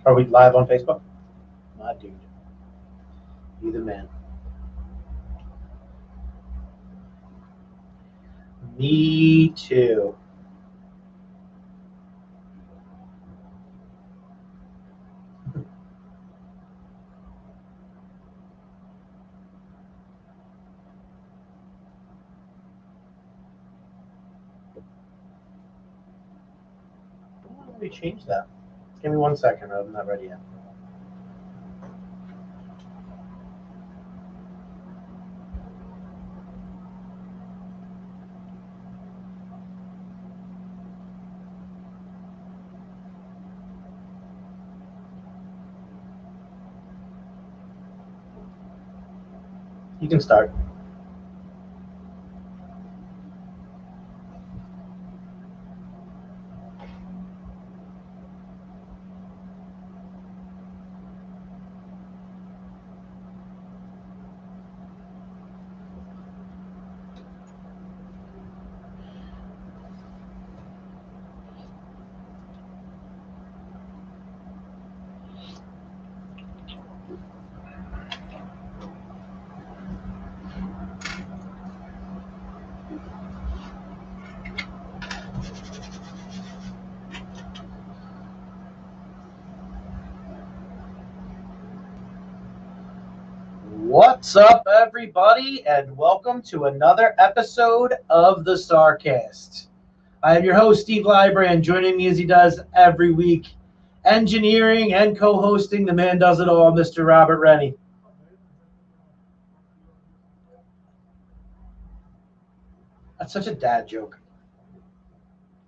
Are we live on Facebook? My dude. You the man. Me too. Why don't we change that? Give me 1 second. I'm not ready yet. You can start. What's up, everybody, and welcome to another episode of the Sarcast. I am your host, Steve Lybrand. Joining me as he does every week, engineering and co-hosting, the man does it all, Mr. Robert Rennie. That's such a dad joke.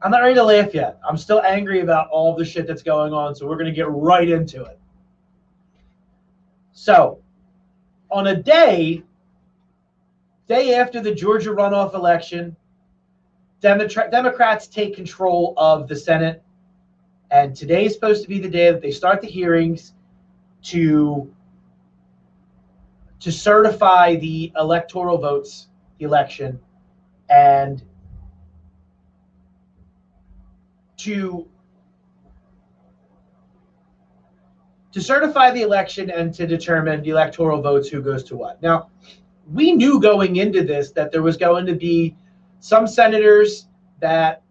I'm not ready to laugh yet. I'm still angry about all the shit that's going on, so we're going to get right into it. So, on a day after the Georgia runoff election, Democrats take control of the Senate, and today is supposed to be the day that they start the hearings to certify the electoral votes, the election, and to certify the election and to determine the electoral votes, who goes to what. Now, we knew going into this that there was going to be some senators that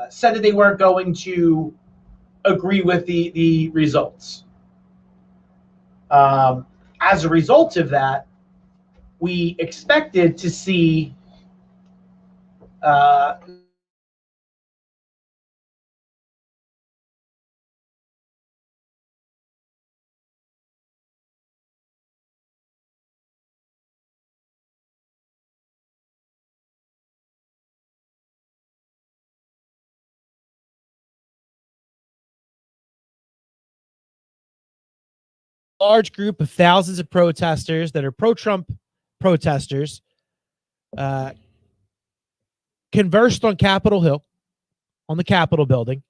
said that they weren't going to agree with the results. As a result of that, we expected to see large group of thousands of protesters that are pro-Trump protesters conversed on Capitol Hill, on the Capitol building,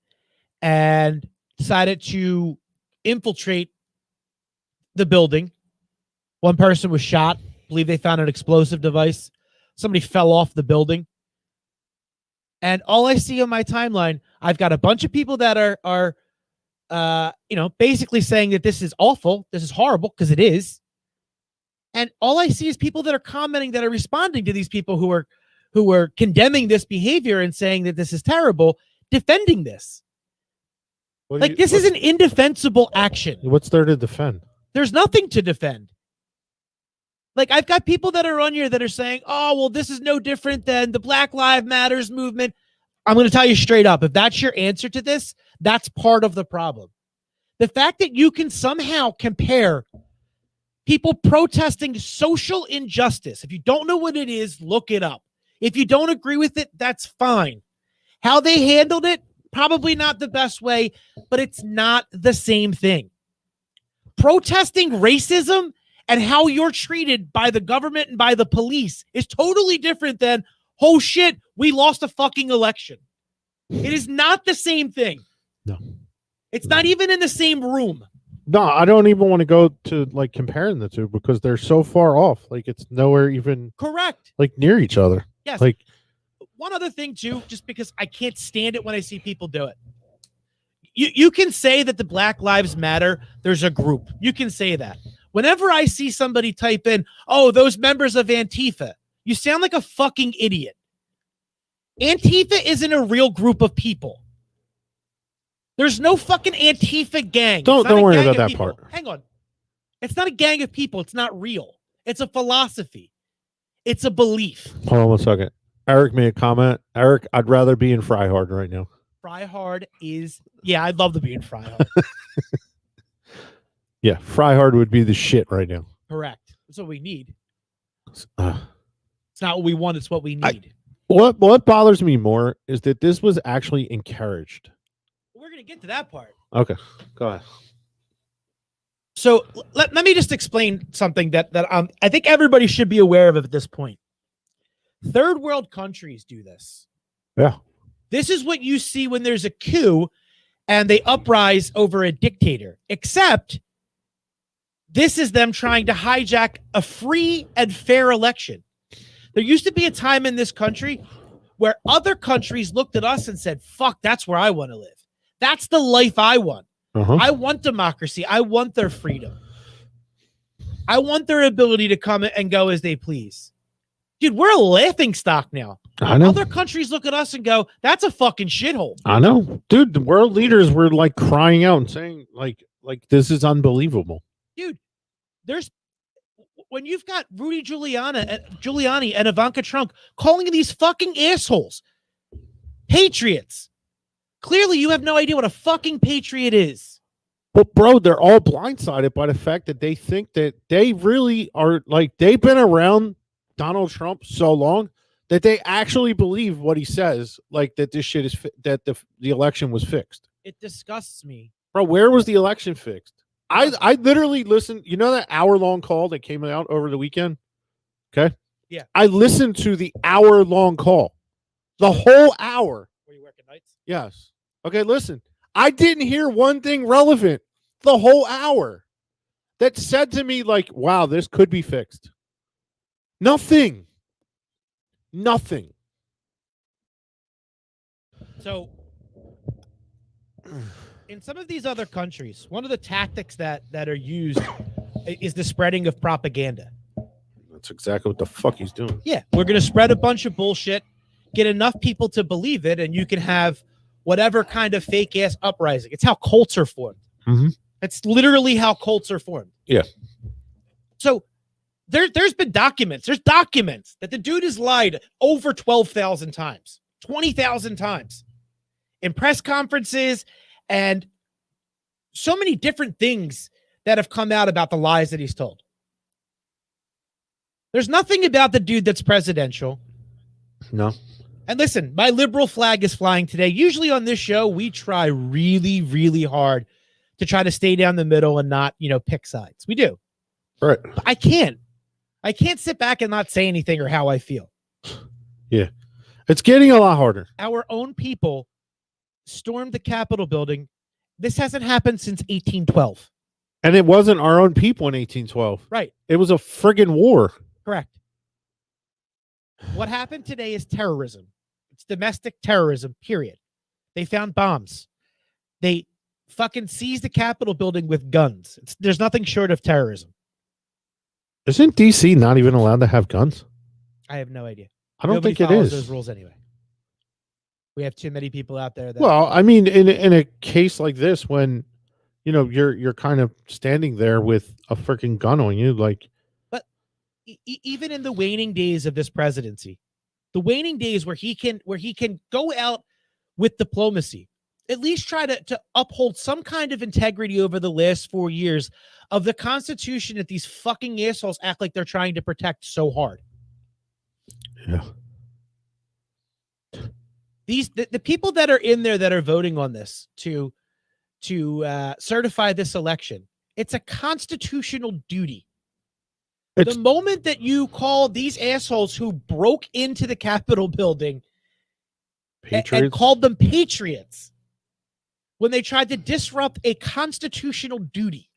and decided to infiltrate the building. One person was shot. I believe they found an explosive device. Somebody fell off the building. And all I see on my timeline, I've got a bunch of people that are basically saying that this is awful, this is horrible, because it is. And all I see is people that are commenting, that are responding to these people who are condemning this behavior and saying that this is terrible, defending this. This is an indefensible action. What's there to defend? There's nothing to defend. Like, I've got people that are on here that are saying, oh, well, this is no different than the Black Lives Matters movement. I'm going to tell you straight up, if that's your answer to this, that's part of the problem. The fact that you can somehow compare people protesting social injustice. If you don't know what it is, look it up. If you don't agree with it, that's fine. How they handled it, probably not the best way, but it's not the same thing. Protesting racism and how you're treated by the government and by the police is totally different than, oh shit, we lost a fucking election. It is not the same thing. No. It's not even in the same room. No, I don't even want to go to like comparing the two because they're so far off. Like, it's nowhere even correct. Like near each other. Yes. Like, one other thing too, just because I can't stand it when I see people do it. you can say that the Black Lives Matter, there's a group. You can say that. Whenever I see somebody type in, oh, those members of Antifa, you sound like a fucking idiot. Antifa isn't a real group of people. There's no fucking Antifa gang. Don't worry about that part. Hang on. It's not a gang of people. It's not real. It's a philosophy. It's a belief. Hold on one second. Eric made a comment. Eric, I'd rather be in Fryhard right now. Fryhard is, yeah, I'd love to be in Fryhard. Yeah, Fryhard would be the shit right now. Correct. That's what we need. It's not what we want. It's what we need. What bothers me more is that this was actually encouraged. We're going to get to that part. Okay, go ahead. So let me just explain something that I think everybody should be aware of at this point. Third world countries do this. Yeah. This is what you see when there's a coup and they uprise over a dictator, except this is them trying to hijack a free and fair election. There used to be a time in this country where other countries looked at us and said, fuck, that's where I want to live. That's the life I want. I want democracy. I want their freedom. I want their ability to come and go as they please. Dude, we're a laughing stock now. I know. Other countries look at us and go, that's a fucking shithole. I know. Dude, the world leaders were like crying out and saying like this is unbelievable. Dude, when you've got Rudy Giuliani and Ivanka Trump calling these fucking assholes patriots. Clearly, you have no idea what a fucking patriot is. But bro, they're all blindsided by the fact that they think that they really are like they've been around Donald Trump so long that they actually believe what he says, like that this shit is that the election was fixed. It disgusts me. Bro, where was the election fixed? I literally listened, you know that hour-long call that came out over the weekend? Okay? Yeah. I listened to the hour-long call. The whole hour. Were you working nights? Yes. Okay, listen. I didn't hear one thing relevant the whole hour that said to me like, wow, this could be fixed. Nothing. So in some of these other countries, one of the tactics that are used is the spreading of propaganda. That's exactly what the fuck he's doing. Yeah, we're going to spread a bunch of bullshit, get enough people to believe it, and you can have whatever kind of fake-ass uprising. It's how cults are formed. Mm-hmm. It's literally how cults are formed. Yeah. So there's been documents. There's documents that the dude has lied over 12,000 times, 20,000 times in press conferences and so many different things that have come out about the lies that he's told. There's nothing about the dude that's presidential. No. And listen, my liberal flag is flying today. Usually on this show, we try really, really hard to try to stay down the middle and not, pick sides. We do. Right. But I can't sit back and not say anything or how I feel. Yeah. It's getting a lot harder. Our own people stormed the Capitol building. This hasn't happened since 1812. And it wasn't our own people in 1812. Right. It was a friggin' war. Correct. What happened today is terrorism. It's domestic terrorism, period. They found bombs. They fucking seized the Capitol building with guns. There's nothing short of terrorism. Isn't DC not even allowed to have guns? I have no idea. I don't Nobody think it follows is. those rules anyway. We have too many people out there. Well, I mean, in a case like this, when you're kind of standing there with a freaking gun on you, like. But even in the waning days of this presidency, the waning days where he can go out with diplomacy, at least try to uphold some kind of integrity over the last 4 years of the Constitution that these fucking assholes act like they're trying to protect so hard. Yeah. The people that are in there that are voting on this to certify this election, it's a constitutional duty. The moment that you call these assholes who broke into the Capitol building and called them patriots when they tried to disrupt a constitutional duty,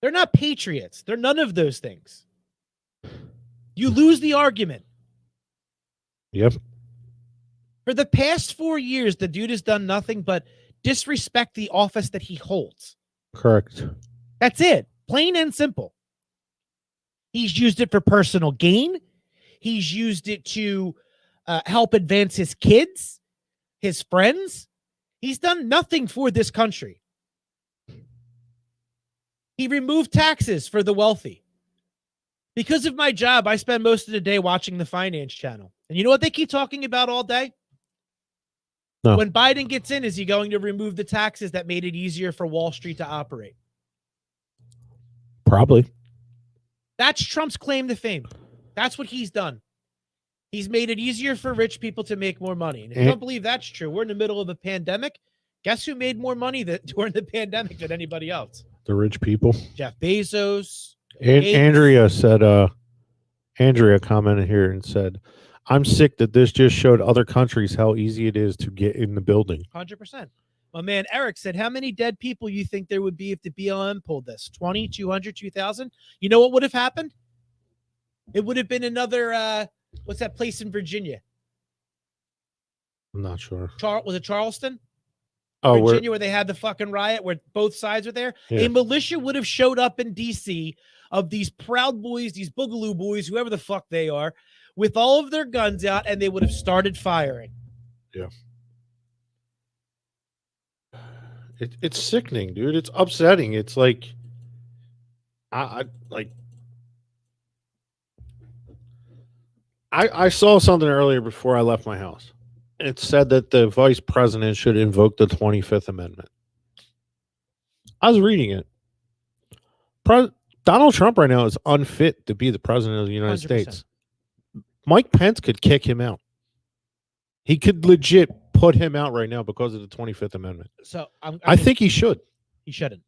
they're not patriots. They're none of those things. You lose the argument. Yep. For the past 4 years, the dude has done nothing but disrespect the office that he holds. Correct. That's it. Plain and simple. He's used it for personal gain. He's used it to help advance his kids, his friends. He's done nothing for this country. He removed taxes for the wealthy. Because of my job, I spend most of the day watching the Finance Channel. And you know what they keep talking about all day? No. When Biden gets in, is he going to remove the taxes that made it easier for Wall Street to operate? Probably. That's Trump's claim to fame. That's what he's done. He's made it easier for rich people to make more money. And if you don't believe that's true, we're in the middle of a pandemic. Guess who made more money during the pandemic than anybody else? The rich people. Jeff Bezos. And Andrea said, Andrea commented here and said, I'm sick that this just showed other countries how easy it is to get in the building. 100%. My man Eric said, how many dead people you think there would be if the BLM pulled this? 20, 200, 2,000? You know what would have happened? It would have been another, what's that place in Virginia? I'm not sure. Was it Charleston? Oh, Virginia, where they had the fucking riot where both sides were there? Yeah. A militia would have showed up in D.C. of these Proud Boys, these Boogaloo Boys, whoever the fuck they are, with all of their guns out, and they would have started firing. Yeah. It's sickening, dude. It's upsetting. It's like, I saw something earlier before I left my house. It said that the vice president should invoke the 25th Amendment. I was reading it. Donald Trump right now is unfit to be the president of the United 100%. States. Mike Pence could kick him out. He could legit put him out right now because of the 25th Amendment. So I think he should. He shouldn't.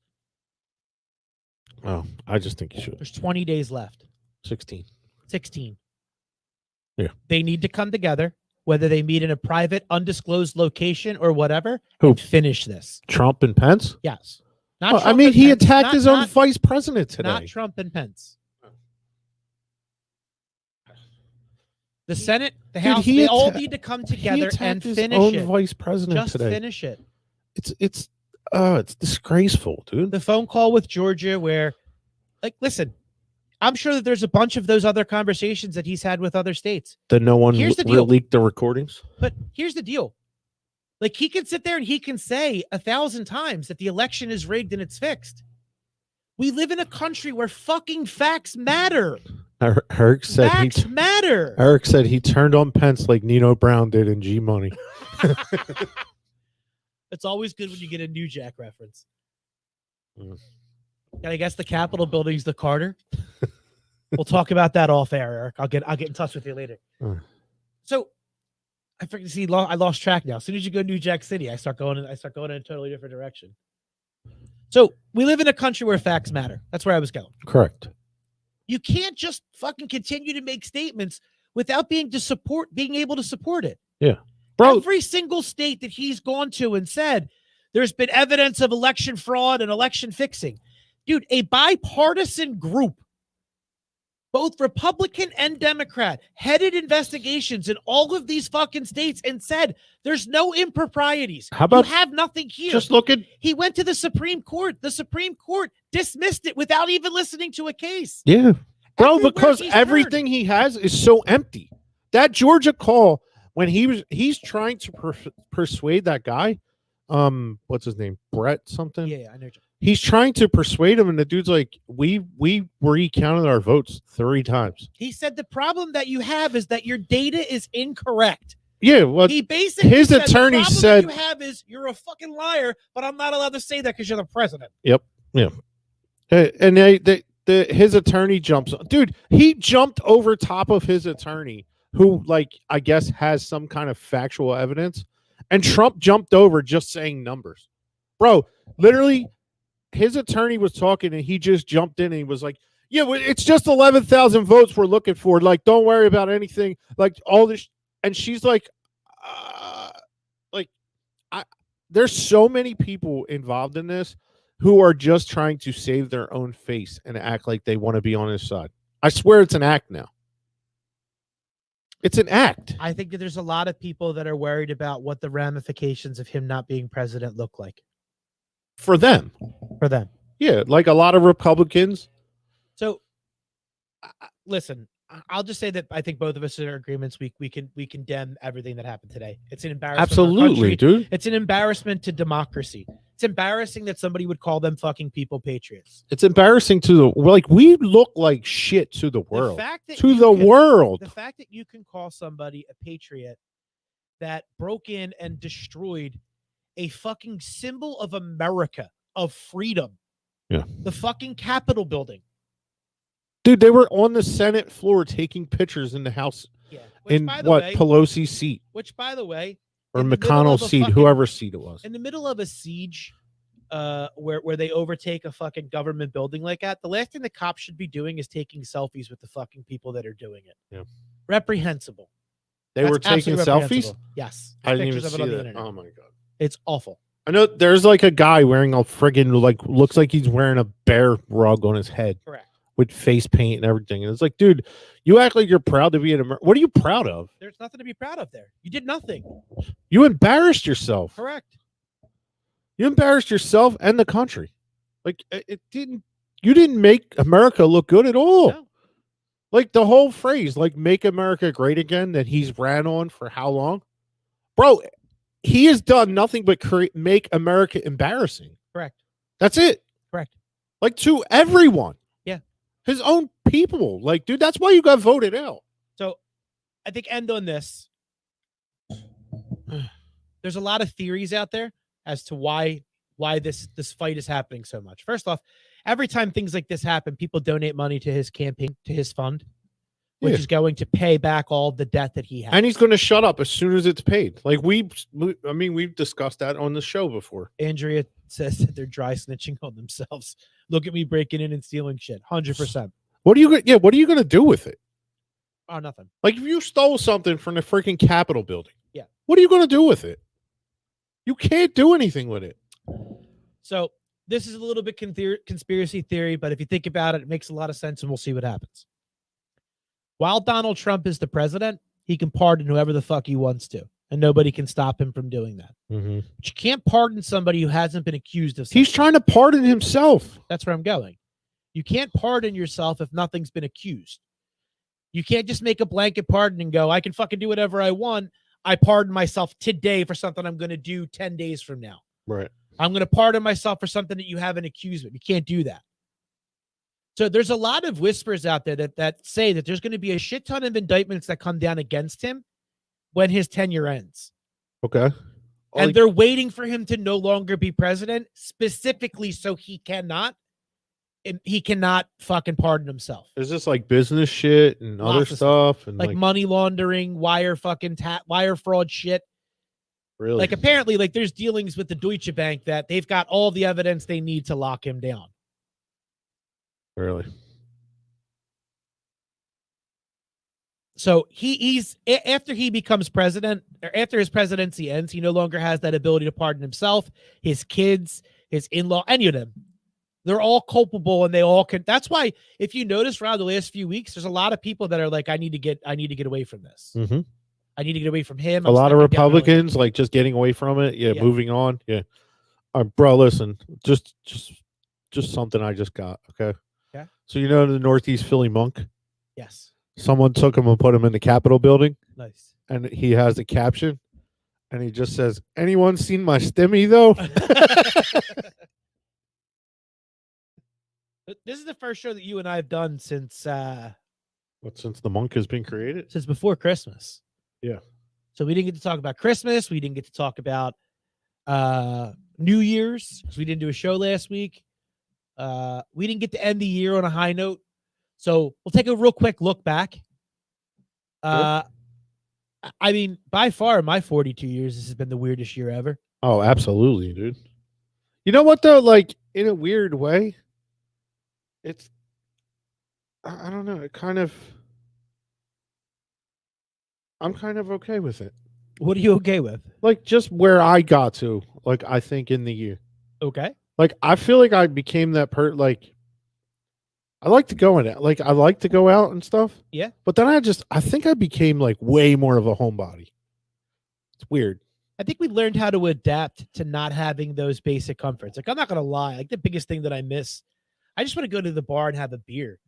Oh, I just think he should. There's 20 days left. 16. 16. Yeah. They need to come together, whether they meet in a private, undisclosed location or whatever, Who? and finish this. Trump and Pence? Yes. Not Well, I Trump mean, and he Pence. attacked Not- his own not- vice president today. Not Trump and Pence. The Senate, the House, he they all atta- need to come He together attacked and his finish own it. vice president Just today. finish it. It's disgraceful, dude. The phone call with Georgia where, like, listen, I'm sure that there's a bunch of those other conversations that he's had with other states. That no one Here's the deal. leaked the recordings. But here's the deal. Like, he can sit there and he can say 1,000 times that the election is rigged and it's fixed. We live in a country where fucking facts matter. Eric said Facts matter. Eric said he turned on Pence like Nino Brown did in G Money. It's always good when you get a New Jack reference. Mm. And I guess the Capitol building's the Carter. We'll talk about that off air, Eric. I'll get in touch with you later. Mm. So I forget to see. I lost track now. As soon as you go to New Jack City, I start going in a totally different direction. So we live in a country where facts matter. That's where I was going. Correct. You can't just fucking continue to make statements without being able to support it. Yeah. Bro, Every single state that he's gone to and said there's been evidence of election fraud and election fixing. Dude, a bipartisan group, both Republican and Democrat, headed investigations in all of these fucking states and said there's no improprieties. How about you have nothing here? just look at He went to the Supreme Court. The Supreme Court dismissed it without even listening to a case. yeah. Bro, Everywhere because he's everything he has is so empty. That Georgia call when he's trying to persuade that guy, what's his name? Brett something? Yeah, I know. He's trying to persuade him, and the dude's like, we recounted our votes 3 times. He said the problem that you have is that your data is incorrect. Yeah, well, He basically his said, attorney the problem said- that you have is you're a fucking liar, but I'm not allowed to say that because you're the president. and his attorney jumps. Dude, he jumped over top of his attorney, who, like, I guess has some kind of factual evidence, and Trump jumped over just saying numbers. Bro, literally, his attorney was talking, and he just jumped in, and he was like, yeah, it's just 11,000 votes we're looking for. Like, don't worry about anything. Like, all this. And she's like, there's so many people involved in this who are just trying to save their own face and act like they want to be on his side. I swear it's an act now. It's an act I think that there's a lot of people that are worried about what the ramifications of him not being president look like for them. for them. Yeah, like a lot of Republicans. So, listen, I'll just say that I think both of us are in agreements. We condemn everything that happened today. It's an embarrassment. To our Absolutely, country. dude. It's an embarrassment to democracy. It's embarrassing that somebody would call them fucking people patriots. It's embarrassing to the like. We look like shit to the world. The fact that To you the can- world. The fact that you can call somebody a patriot that broke in and destroyed a fucking symbol of America, of freedom. Yeah. The fucking Capitol building. Dude, they were on the Senate floor taking pictures in the House Yeah. in what Pelosi's seat Which, by the way, or in the middle McConnell's of a seat, fucking- whoever's seat it was. in the middle of a siege, where they overtake a fucking government building like that, the last thing the cops should be doing is taking selfies with the fucking people that are doing it. Yeah. Reprehensible. They were That's taking absolutely selfies. reprehensible. Yes. I didn't even Pictures of it see on the that. internet. Oh my god. It's awful. I know there's like a guy wearing a friggin' like looks like he's wearing a bear rug on his head Correct. with face paint and everything. And it's like, dude, you act like you're proud to be an American. What are you proud of? There's nothing to be proud of there. You did nothing. You embarrassed yourself. Correct. You embarrassed yourself and the country. Like it didn't. You didn't make America look good at all. No. Like the whole phrase, like "Make America Great Again," that he's ran on for how long, bro? He has done nothing but make America embarrassing. Correct. That's it. Correct. Like to everyone. Yeah. His own people. Like, dude, that's why you got voted out. So I think end on this. There's a lot of theories out there as to why this fight is happening so much. First off, every time things like this happen, people donate money to his campaign, to his fund, which Yeah. is going to pay back all the debt that he has. And he's going to shut up as soon as it's paid. Like we've discussed that on the show before. Andrea says that they're dry snitching on themselves. Look at me breaking in and stealing shit. 100%. What are you going to do with it? Oh, nothing. Like if you stole something from the freaking Capitol building, Yeah. What are you going to do with it? You can't do anything with it. So this is a little bit conspiracy theory, but if you think about it, it makes a lot of sense, and we'll see what happens. While Donald Trump is the president, he can pardon whoever the fuck he wants to, and nobody can stop him from doing that. Mm-hmm. But you can't pardon somebody who hasn't been accused of something. He's trying to pardon himself. That's where I'm going. You can't pardon yourself if nothing's been accused. You can't just make a blanket pardon and go, I can fucking do whatever I want. I pardon myself today for something I'm going to do 10 days from now. Right. I'm going to pardon myself for something that you haven't accused me. You can't do that. So there's a lot of whispers out there that say that there's going to be a shit ton of indictments that come down against him when his tenure ends. Okay. And they're waiting for him to no longer be president, specifically so he cannot fucking pardon himself. Is this like business shit and other Lots of stuff and Like money laundering, wire fraud shit. really? Like apparently, like there's dealings with the Deutsche Bank that they've got all the evidence they need to lock him down. Really? So he's after he becomes president, or after his presidency ends, he no longer has that ability to pardon himself, his kids, his in-law, any of them. They're all culpable, and they all can. That's why, if you notice around the last few weeks, there's a lot of people that are like, I need to get away from this. Mm-hmm. I need to get away from him. A lot of Republicans like just getting away from it. Yeah, Yeah. moving on. Yeah. Bro, listen, just something I just got. Okay. Okay. So you know the Northeast Philly monk? Yes. Someone took him and put him in the Capitol building, Nice. and he has a caption, and he just says, "Anyone seen my stimmy though?" This is the first show that you and I have done since Since the monk has been created? before Christmas. Yeah. So we didn't get to talk about Christmas. We didn't get to talk about New Year's because we didn't do a show last week. We didn't get to end the year on a high note. So we'll take a real quick look back. I mean, by far, in my 42 years, this has been the weirdest year ever. Oh, absolutely, dude. You know what though? Like in a weird way, it's I don't know. I'm kind of okay with it. What are you okay with? Like just where I got to, like I think in the year. Okay. Like I feel like I became that I like to go in it. Like I like to go out and stuff. Yeah. But then I think I became like way more of a homebody. It's weird. I think we learned how to adapt to not having those basic comforts. Like, I'm not going to lie. Like, the biggest thing that I miss, I just want to go to the bar and have a beer.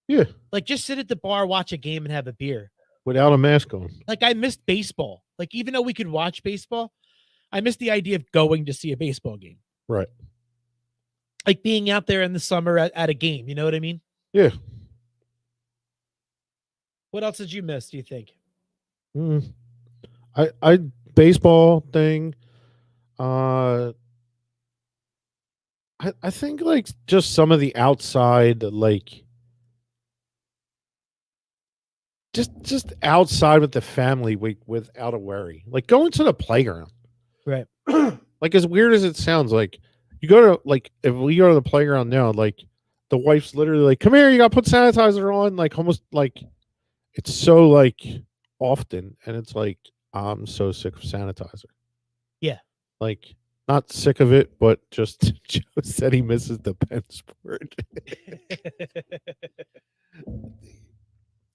Yeah. Like, just sit at the bar, watch a game, and have a beer. Without a mask on. Like, I missed baseball. Like, even though we could watch baseball, I missed the idea of going to see a baseball game. Right. Like, being out there in the summer at a game. You know what I mean? Yeah. What else did you miss, do you think? I baseball thing. I think like just some of the outside, like just outside with the family without a worry. Like going to the playground. Right. Like as weird as it sounds, like you go to like if we go to the playground now, like the wife's literally like, "Come here, you got to put sanitizer on." Like almost like it's so like often, and it's like I'm so sick of sanitizer. Yeah. Like not sick of it, but just Joe said he misses the pen sport.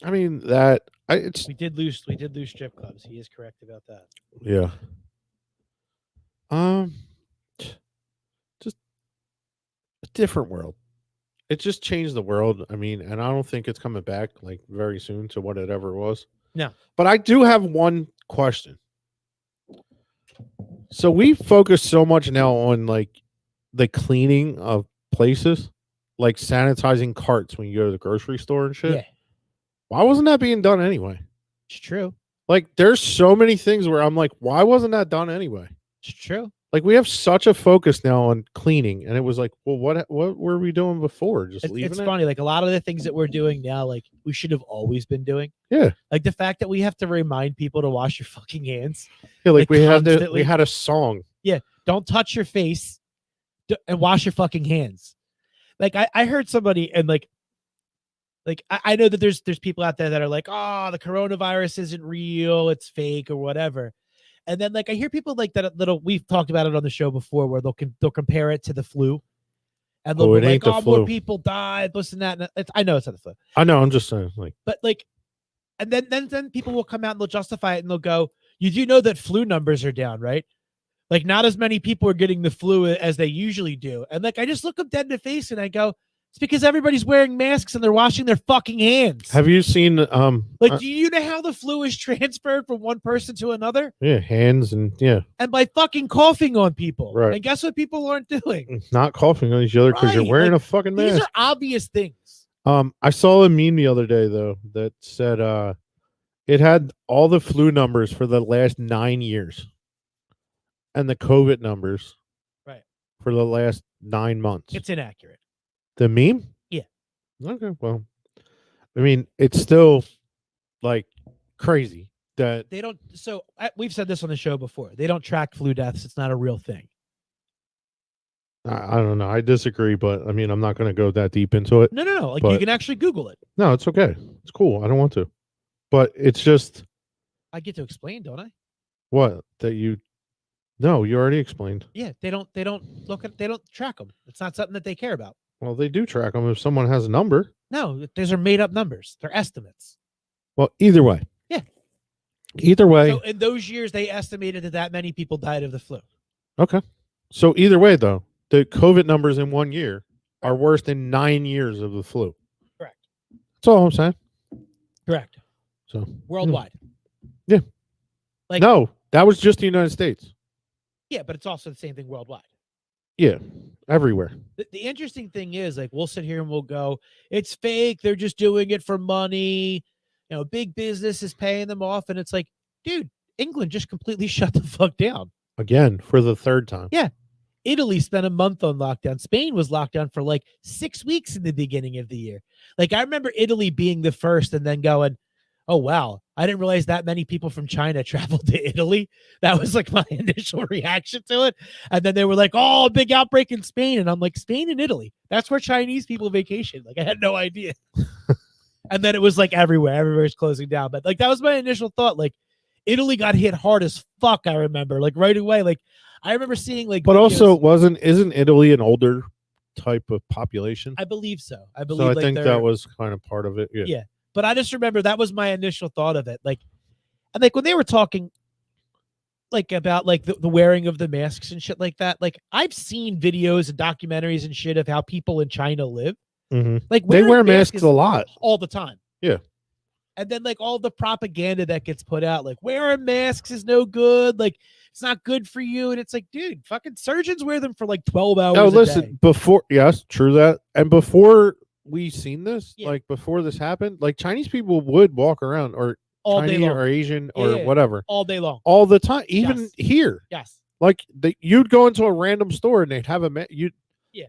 I mean that it's we did lose strip clubs. He is correct about that. yeah. Just a different world. It just changed the world. I mean, and I don't think it's coming back like very soon to what it ever was. No. But I do have one question. So we focus so much now on like the cleaning of places, like sanitizing carts when you go to the grocery store and shit. Yeah. Why wasn't that being done anyway? It's true. Like there's so many things where I'm like, why wasn't that done anyway? It's true. Like we have such a focus now on cleaning, and it was like, well, what were we doing before? Just leaving it's it? funny. Like a lot of the things that we're doing now, like we should have always been doing. Yeah. Like the fact that we have to remind people to wash your fucking hands. Yeah, like we constantly. had a song. Yeah. Don't touch your face and wash your fucking hands. Like I heard somebody and like I know that there's people out there that are like, oh, the coronavirus isn't real, it's fake or whatever. And then like I hear people like that little, we've talked about it on the show before, where they'll compare it to the flu, and they'll be like, "Oh, more people died, this and that." And I know it's not the flu. I know. I'm just saying, like, but like, and then people will come out and they'll justify it and they'll go, "You do know that flu numbers are down, right? Like, not as many people are getting the flu as they usually do." And like, I just look them dead in the face and I go, "It's because everybody's wearing masks and they're washing their fucking hands." Have you seen like, do you know how the flu is transferred from one person to another? Yeah, hands and and by fucking coughing on people. Right. And guess what people aren't doing? Not coughing on each other because you're wearing a fucking mask. These are obvious things. I saw a meme the other day though that said it had all the flu numbers for the last 9 years and the COVID numbers right for the last 9 months. It's inaccurate. The meme? Yeah. Okay, well, I mean, it's still like crazy that they don't. So we've said this on the show before. They don't track flu deaths. It's not a real thing. I don't know. I disagree, but I mean, I'm not going to go that deep into it. No. Like you can actually Google it. No, it's okay. It's cool. I don't want to, but it's just. I get to explain, don't I? What that you? No, you already explained. Yeah, they don't look at. They don't track them. It's not something that they care about. Well, they do track them if someone has a number. No, those are made up numbers. They're estimates. Well, either way. Yeah. Either way. So in those years, they estimated that that many people died of the flu. Okay. So either way, though, the COVID numbers in 1 year are worse than 9 years of the flu. Correct. That's all I'm saying. Correct. So worldwide. Yeah. Like no, that was just the United States. Yeah, but it's also the same thing worldwide. Yeah, everywhere. The interesting thing is, like, we'll sit here and we'll go, it's fake. They're just doing it for money. You know, big business is paying them off. And it's like, dude, England just completely shut the fuck down. Again, for the third time. Yeah. Italy spent a month on lockdown. Spain was locked down for like 6 weeks in the beginning of the year. Like, I remember Italy being the first and then going, oh, wow, I didn't realize that many people from China traveled to Italy. That was like my initial reaction to it. And then they were like, oh, big outbreak in Spain. And I'm like, Spain and Italy. That's where Chinese people vacation. Like, I had no idea. And then it was like everywhere. Everywhere's closing down. But like, that was my initial thought. Like, Italy got hit hard as fuck, I remember. Like, right away. Like, I remember seeing like. But also, isn't Italy an older type of population. I believe so. I So believe I think that was kind of part of it. Yeah. Yeah. But I just remember that was my initial thought of it. Like, and like when they were talking like about like the wearing of the masks and shit like that, like I've seen videos and documentaries and shit of how people in China live. Like They wear masks masks a lot. all the time. Yeah. And then like all the propaganda that gets put out, like wearing masks is no good. Like it's not good for you. And it's like, dude, fucking surgeons wear them for like 12 hours. No, a listen, day. before, yes, true that. And before we seen this, Yeah. like before this happened, like Chinese people would walk around, or all day Chinese long. or Asian Yeah, or yeah. whatever, All day long. all the time, even Yes. here. Yes. Like you'd go into a random store and they'd have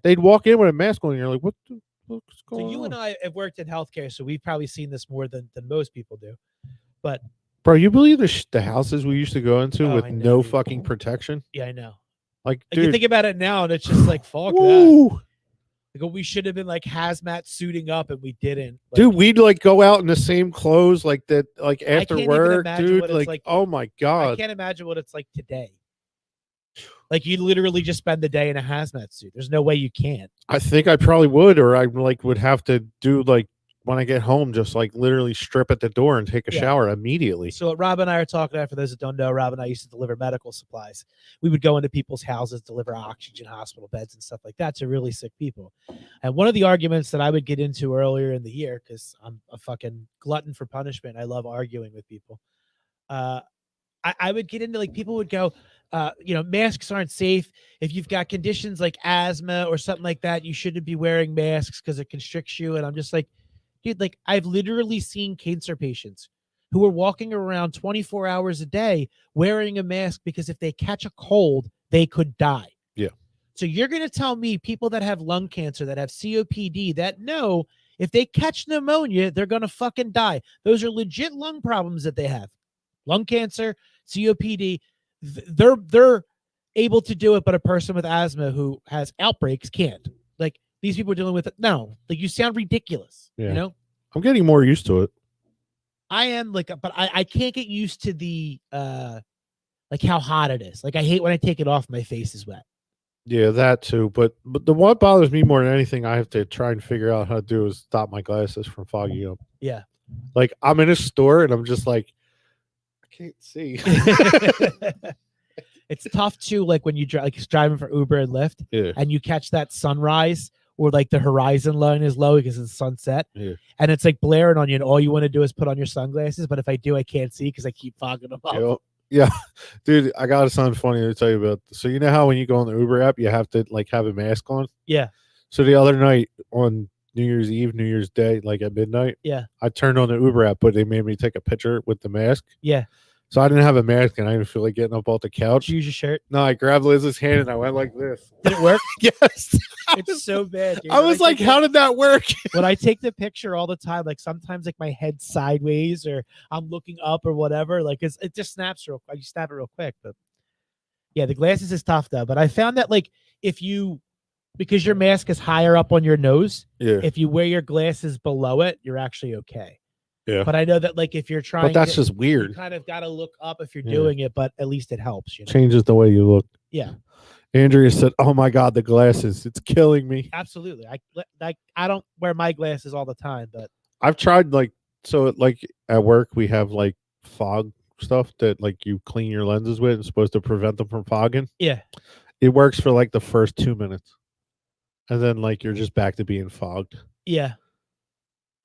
they'd walk in with a mask on, and you're like, what the fuck's going So you on? and I have worked in healthcare, so we've probably seen this more than most people do. But Bro, you believe the houses we used to go into Oh, with I know, no dude. fucking protection? yeah, I know. Like, Like you dude, think about it now, and it's just like fuck that. woo! Like we should have been like hazmat suiting up, and we didn't. Like, Dude, we'd like go out in the same clothes like that, like after can't even work, imagine dude. what it's like. Oh my I god, can't imagine what it's like today. Like you literally just spend the day in a hazmat suit. There's no way you can't. I think I probably would, or I like would have to do like when I get home, just like literally strip at the door and take a Yeah. shower immediately. So what Rob and I are talking about, for those that don't know, Rob and I used to deliver medical supplies. We would go into people's houses, deliver oxygen, hospital beds, and stuff like that to really sick people. And one of the arguments that I would get into earlier in the year, because I'm a fucking glutton for punishment, I love arguing with people. I would get into like people would go, masks aren't safe. If you've got conditions like asthma or something like that, you shouldn't be wearing masks because it constricts you. And I'm just like, dude, like I've literally seen cancer patients who are walking around 24 hours a day wearing a mask because if they catch a cold, they could die. Yeah. So you're going to tell me people that have lung cancer, that have COPD, that know if they catch pneumonia, they're going to fucking die. Those are legit lung problems that they have. Lung cancer, COPD, they're able to do it, but a person with asthma who has outbreaks can't. Like these people are dealing with it. No, like you sound ridiculous. Yeah. You know, I'm getting more used to it. I am like, but I can't get used to the like how hot it is. Like I hate when I take it off, my face is wet. Yeah, that too. But the what bothers me more than anything, I have to try and figure out how to do is stop my glasses from fogging up. Yeah. Like I'm in a store and I'm just like, I can't see. It's tough too, like when you driving for Uber and Lyft, Yeah. and you catch that sunrise or like the horizon line is low because it's sunset, Yeah. and it's like blaring on you, and all you want to do is put on your sunglasses. But if I do, I can't see because I keep fogging them up. Yep. Yeah, dude, I got something funny to tell you about. So you know how when you go on the Uber app, you have to like have a mask on. Yeah. So the other night on New Year's Eve, New Year's Day, like at midnight, Yeah. I turned on the Uber app, but they made me take a picture with the mask. Yeah. So I didn't have a mask, and I didn't feel like getting up off the couch. Did you use your shirt? No, I grabbed Liz's hand and I went like this. Did it work? Yes. It's so bad. Dude. I was like, how did that work? When I take the picture all the time, like sometimes like my head sideways or I'm looking up or whatever, like it just snaps real quick. You snap it real quick. But yeah, the glasses is tough though. But I found that like because your mask is higher up on your nose, Yeah. if you wear your glasses below it, you're actually okay. Yeah. But I know that like if you're trying, But that's just you weird. kind of got to look up if you're Yeah. doing it, but at least it helps. You know? Changes the way you look. Yeah. Andrea said, "Oh my God, the glasses! It's killing me." Absolutely. I don't wear my glasses all the time, but I've tried like at work we have like fog stuff that like you clean your lenses with. It's supposed to prevent them from fogging. yeah. It works for like the first 2 minutes, and then like you're just back to being fogged. Yeah.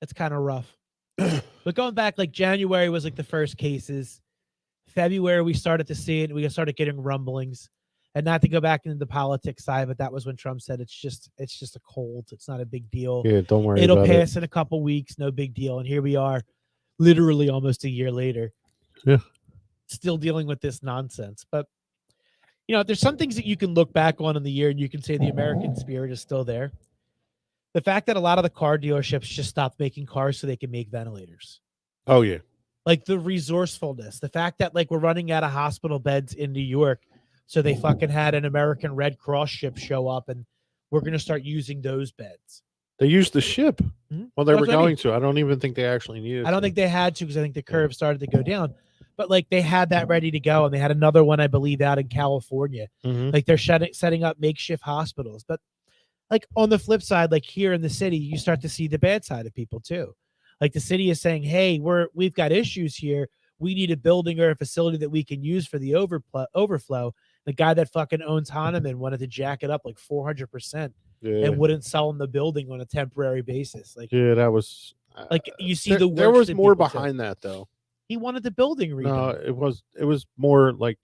That's kind of rough. But going back, like January was like the first cases. February, we started to see it. We started getting rumblings. And not to go back into the politics side, but that was when Trump said it's just a cold. It's not a big deal. Yeah, don't worry. It'll about pass in a couple weeks. No big deal. And here we are, literally almost a year later. Yeah. Still dealing with this nonsense. But, there's some things that you can look back on in the year and you can say the American spirit is still there. The fact that a lot of the car dealerships just stopped making cars so they can make ventilators. Oh yeah. Like the resourcefulness, the fact that like we're running out of hospital beds in New York. So they fucking had an American Red Cross ship show up and we're going to start using those beds. They used the ship. Mm-hmm. Well, they That's were what I mean. going to. I don't even think they actually needed I don't to. think they had to because I think the curve started to go down. But like they had that ready to go, and they had another one, I believe, out in California. Mhm. Like they're setting up makeshift hospitals. But like on the flip side, like here in the city, you start to see the bad side of people too. Like the city is saying, hey, we've got issues here. We need a building or a facility that we can use for the overflow. The guy that fucking owns Hahnemann wanted to jack it up like 400% and wouldn't sell him the building on a temporary basis. Like, yeah, that was like you see the there worst was in more people, too. behind that though. He wanted the building No, redone. it was more like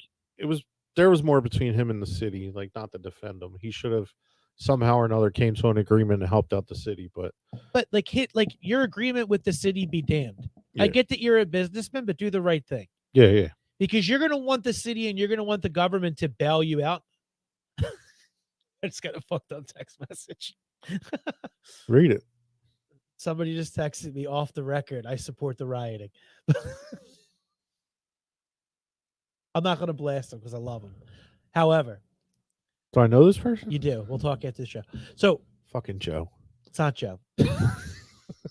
there was more between him and the city, like not to defend him. He should have somehow or another came to an agreement and helped out the city, but like your agreement with the city be damned. I Yeah. get that you're a businessman, but do the right thing. yeah. Because you're going to want the city and you're going to want the government to bail you out. I just got a fucked up text message. Read it. Somebody just texted me off the record. I support the rioting. I'm not going to blast them because I love them. However, Do I know this person? you do. We'll talk after the show. So Fucking Joe. it's not Joe.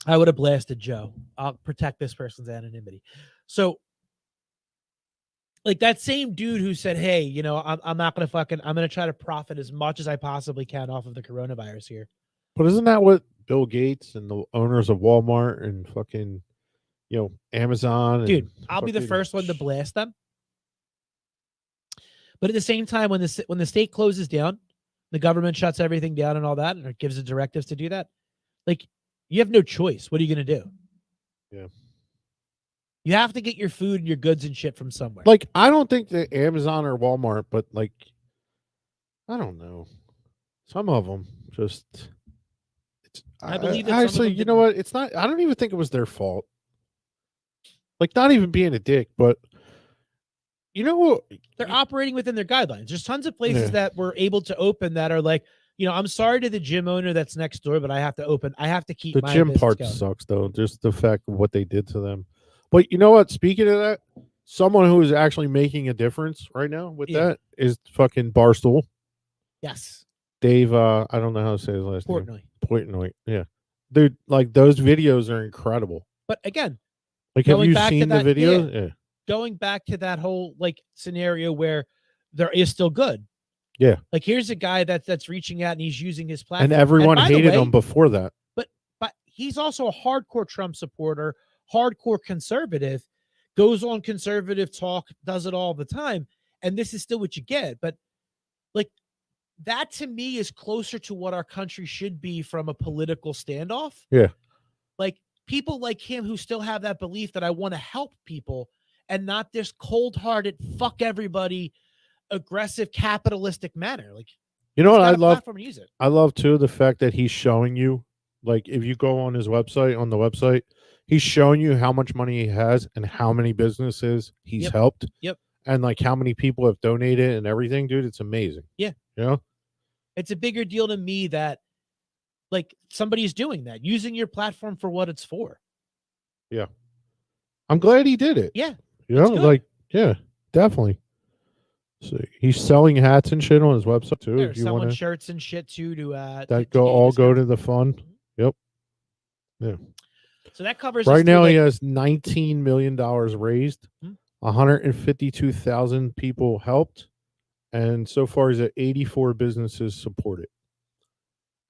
I would have blasted Joe. I'll protect this person's anonymity. So, like that same dude who said, hey, you know, I'm not going to I'm going to try to profit as much as I possibly can off of the coronavirus here. But isn't that what Bill Gates and the owners of Walmart and fucking, Amazon? Dude, and I'll be the fucking- first one to blast them. But at the same time, when the state closes down, the government shuts everything down and all that, and it gives the directives to do that, like, you have no choice. What are you going to do? Yeah. You have to get your food and your goods and shit from somewhere. Like, I don't think that Amazon or Walmart, but like, I don't know. Some of them just. I believe that some of actually, them you know what? It's not. I don't even think it was their fault. Like, not even being a dick, but you know what? They're operating within their guidelines. There's tons of places Yeah. that were able to open that are like, you know, I'm sorry to the gym owner that's next door, but I have to open. I have to keep The my gym business part going. sucks, though. Just the fact of what they did to them. But you know what? Speaking of that, someone who is actually making a difference right now with Yeah. that is fucking Barstool. Yes, Dave, I don't know how to say his last name. Portnoy. Portnoy. Yeah. Dude, like those videos are incredible. But again, Like, have Going you back to seen the that- video? Yeah. going back to that whole like scenario where there is still good. Yeah. Like here's a guy that's reaching out and he's using his platform. And everyone by the hated way, him before that. But he's also a hardcore Trump supporter, hardcore conservative, goes on conservative talk, does it all the time. And this is still what you get. But like that to me is closer to what our country should be from a political standoff. Yeah. Like people like him who still have that belief that I want to help people and not this cold-hearted, fuck everybody, aggressive, capitalistic manner. Like, You know he's what got I a love? platform to use it. I love too the fact that he's showing you, like, if you go on his website, on the website, he's showing you how much money he has and how many businesses he's Yep. helped. Yep. And like how many people have donated and everything, dude. It's amazing. Yeah. You know? It's a bigger deal to me that like somebody's doing that, using your platform for what it's for. I'm glad he did it. Yeah. You know, good. like, yeah, definitely. So he's selling hats and shit on his website too. They're If you selling want to, shirts and shit too to that to go get all you go discounts. to the fund. Yeah. So that covers Right us through, now, he like, has $19 million raised. Hmm. 152,000 people helped, and so far he's at 84 businesses supported.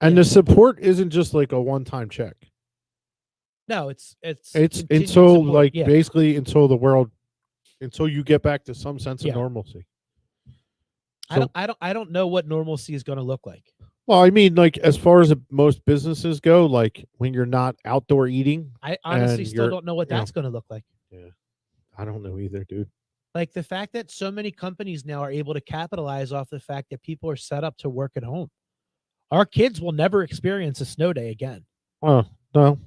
And Yeah. the support isn't just like a one-time check. no, it's It's continued until support. like Yeah. basically until you get back to some sense Yeah. of normalcy. I don't know what normalcy is going to look like. Well, I mean, like as far as most businesses go, like when you're not outdoor eating, I honestly And still you're- don't know what you know. that's going to look like. I don't know either, dude. Like the fact that so many companies now are able to capitalize off the fact that people are set up to work at home. Our kids will never experience a snow day again. Well, no.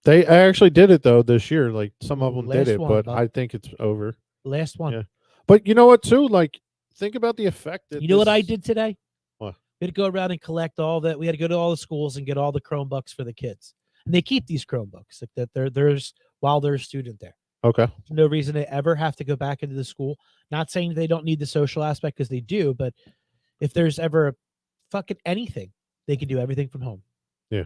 I actually did it though this year. Like some of them Last did it, one, but bud. I think it's over. Last one. Yeah. But you know what, too? Like, think about the effect that You know what I this- did today? What? We had to go around and collect all that. We had to go to all the schools and get all the Chromebooks for the kids. And they keep these Chromebooks like that there's while they're a student there. Okay. There's no reason they ever have to go back into the school. Not saying they don't need the social aspect because they do, but if there's ever a fucking anything, they can do everything from home. Yeah.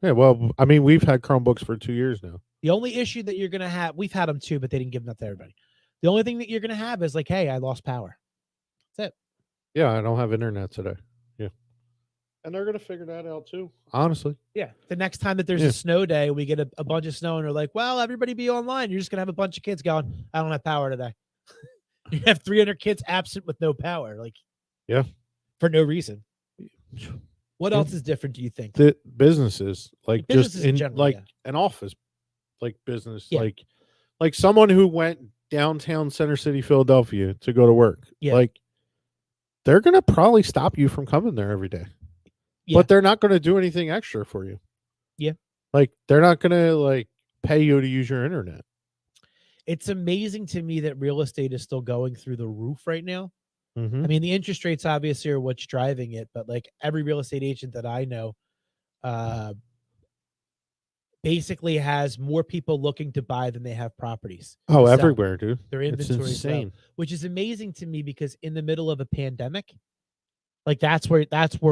Well, I mean, we've had Chromebooks for 2 years now. The only issue that you're gonna have, we've had them too, but they didn't give them out to everybody. The only thing that you're gonna have is like, hey, I lost power. Yeah, I don't have internet today. And they're gonna figure that out too. Honestly. Yeah. The next time that there's Yeah. a snow day, we get a bunch of snow and they're like, well, everybody be online. You're just going to have a bunch of kids going, I don't have power today. You have 300 kids absent with no power. Like, Yeah. For no reason. What Yeah. else is different, do you think? The businesses, like Businesses just in in general, like yeah. an office, like business, Yeah. like someone who went downtown Center City, Philadelphia to go to work. Yeah. Like they're gonna probably stop you from coming there every day. Yeah. But they're not gonna do anything extra for you. Yeah. Like they're not gonna like pay you to use your internet. It's amazing to me that real estate is still going through the roof right now. Mm-hmm. I mean, the interest rates obviously are what's driving it, but like every real estate agent that I know, basically has more people looking to buy than they have properties. Oh, to sell. everywhere, dude. Their It's inventory is low, insane. which is amazing to me because in the middle of a pandemic, like that's where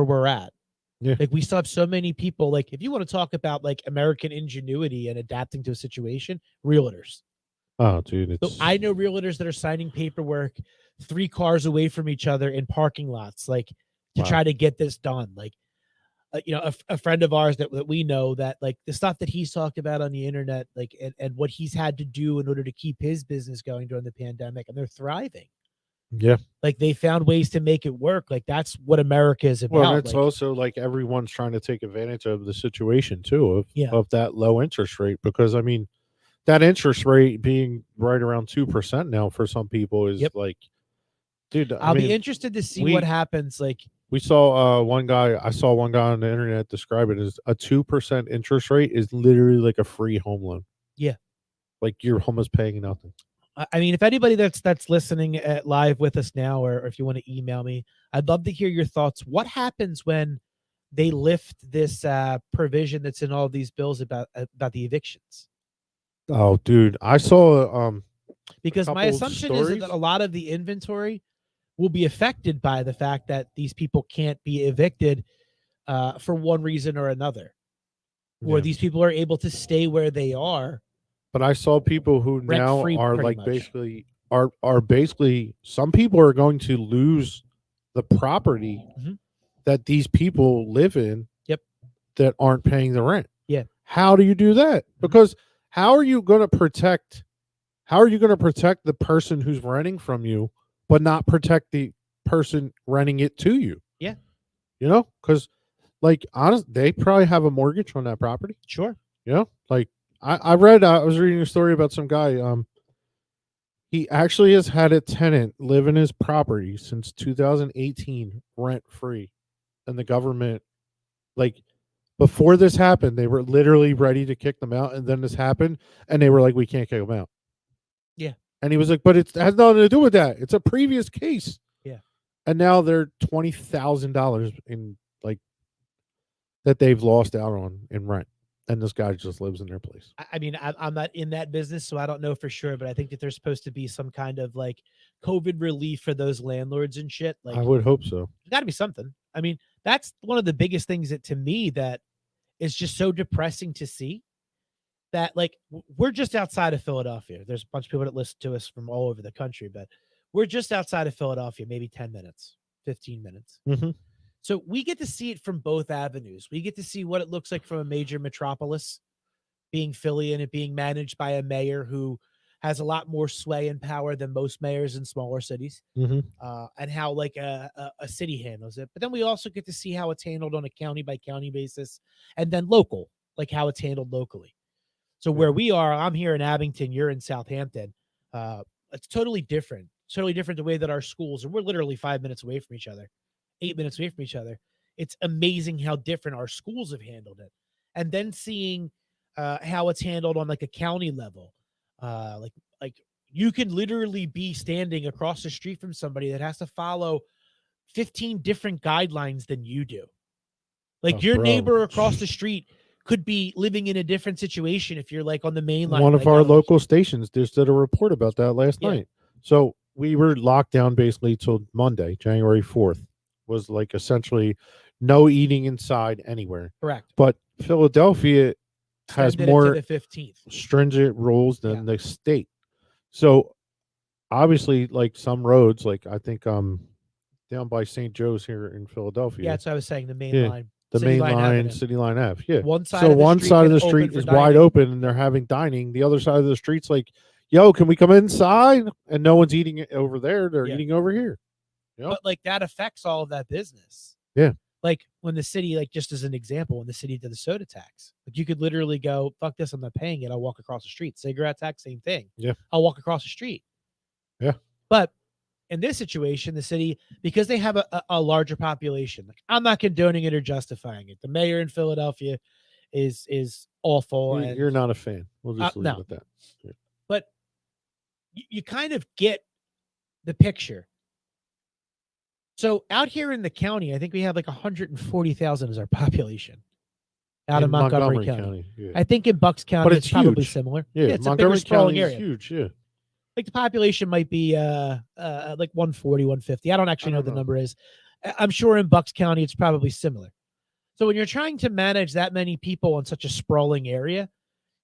we're at. Yeah. Like we still have so many people. Like if you want to talk about like American ingenuity and adapting to a situation, realtors. Oh, dude. So I know realtors that are signing paperwork 3 cars away from each other in parking lots, like to Wow. try to get this done. Like, a friend of ours that we know that like the stuff that he's talked about on the internet, like, and what he's had to do in order to keep his business going during the pandemic, and they're thriving. Yeah. Like they found ways to make it work. Like that's what America is about. Well, it's like, also like everyone's trying to take advantage of the situation too Yeah. of that low interest rate, because I mean that interest rate being right around 2% now for some people is Yep. like, dude, I'll be interested to see what happens. Like we saw I saw one guy on the internet describe it as a 2% interest rate is literally like a free home loan. Yeah. Like you're almost paying nothing. I mean, if anybody that's listening live with us now, or if you want to email me, I'd love to hear your thoughts. What happens when they lift this provision that's in all these bills about the evictions? Oh, dude, I saw because my couple assumption is that stories. a lot of the inventory will be affected by the fact that these people can't be evicted for one reason or another, or these people are able to stay where they are. But I saw people who now Rent-free, are pretty like much. basically are basically, some people are going to lose the property Mhm. that these people live in. Yep. That aren't paying the rent. Yeah. How do you do that? Because how are you going to protect the person who's renting from you, but not protect the person renting it to you? Yeah. You know, because like honestly, they probably have a mortgage on that property. Sure. You know, like I was reading a story about some guy. He actually has had a tenant live in his property since 2018, rent free, and the government, like, before this happened, they were literally ready to kick them out, and then this happened, and they were like, "We can't kick them out." Yeah. And he was like, "But it has nothing to do with that. It's a previous case." Yeah. And now they're $20,000 in like that they've lost out on in rent. And this guy just lives in their place. I mean, I'm not in that business, so I don't know for sure, but I think that there's supposed to be some kind of like COVID relief for those landlords and shit. Like, I would hope so. there's got to be something. I mean, that's one of the biggest things that to me that is just so depressing to see. That like we're just outside of Philadelphia. There's a bunch of people that listen to us from all over the country, but we're just outside of Philadelphia, maybe 10 minutes, 15 minutes. Mm-hmm. So we get to see it from both avenues. We get to see what it looks like from a major metropolis, being Philly, and it being managed by a mayor who has a lot more sway and power than most mayors in smaller cities, Mm-hmm. and how like a city handles it. But then we also get to see how it's handled on a county by county basis, and then local, like how it's handled locally. So where we are, I'm here in Abington, you're in Southampton. It's totally different. It's totally different the way that our schools, and we're literally 5 minutes away from each other, 8 minutes away from each other. It's amazing how different our schools have handled it. And then seeing how it's handled on like a county level. Like you can literally be standing across the street from somebody that has to follow 15 different guidelines than you do. Like your neighbor across the street could be living in a different situation if you're like on the main line. One of like our out local stations just did a report about that last Yeah. night. So we were locked down basically till Monday, January 4th, was like essentially no eating inside anywhere. Correct. But Philadelphia has Extended it more to the 15th. stringent rules than the state. So obviously, like some roads, like I think down by St. Joe's here in Philadelphia. Yeah, that's what I was saying. The main Yeah. line, The City main Line line, Avenue. City Line Ave. Yeah. One side So of the one street side of the gets open street for is wide dining. open and they're having dining. The other side of the street's like, yo, can we come inside? And no one's eating it over there. They're Yeah. eating over here. Yep. But like that affects all of that business. Yeah. Like when the city, like just as an example, when the city did the soda tax, like you could literally go, fuck this, I'm not paying it. I'll walk across the street. Cigarette tax, same thing. Yeah. I'll walk across the street. Yeah. But in this situation, the city, because they have a larger population, like I'm not condoning it or justifying it. The mayor in Philadelphia is awful. And You're not a fan. We'll just leave no. it at that. Yeah. But you kind of get the picture. So out here in the county, I think we have like 140,000 as our population out In of Montgomery County. Yeah. I think in Bucks County, it's it's probably huge. similar. Yeah, it's a bigger Montgomery sprawling County area. is huge. Yeah. Like the population might be like 140, 150. I don't actually know what the number is. I'm sure in Bucks County, it's probably similar. So when you're trying to manage that many people in such a sprawling area,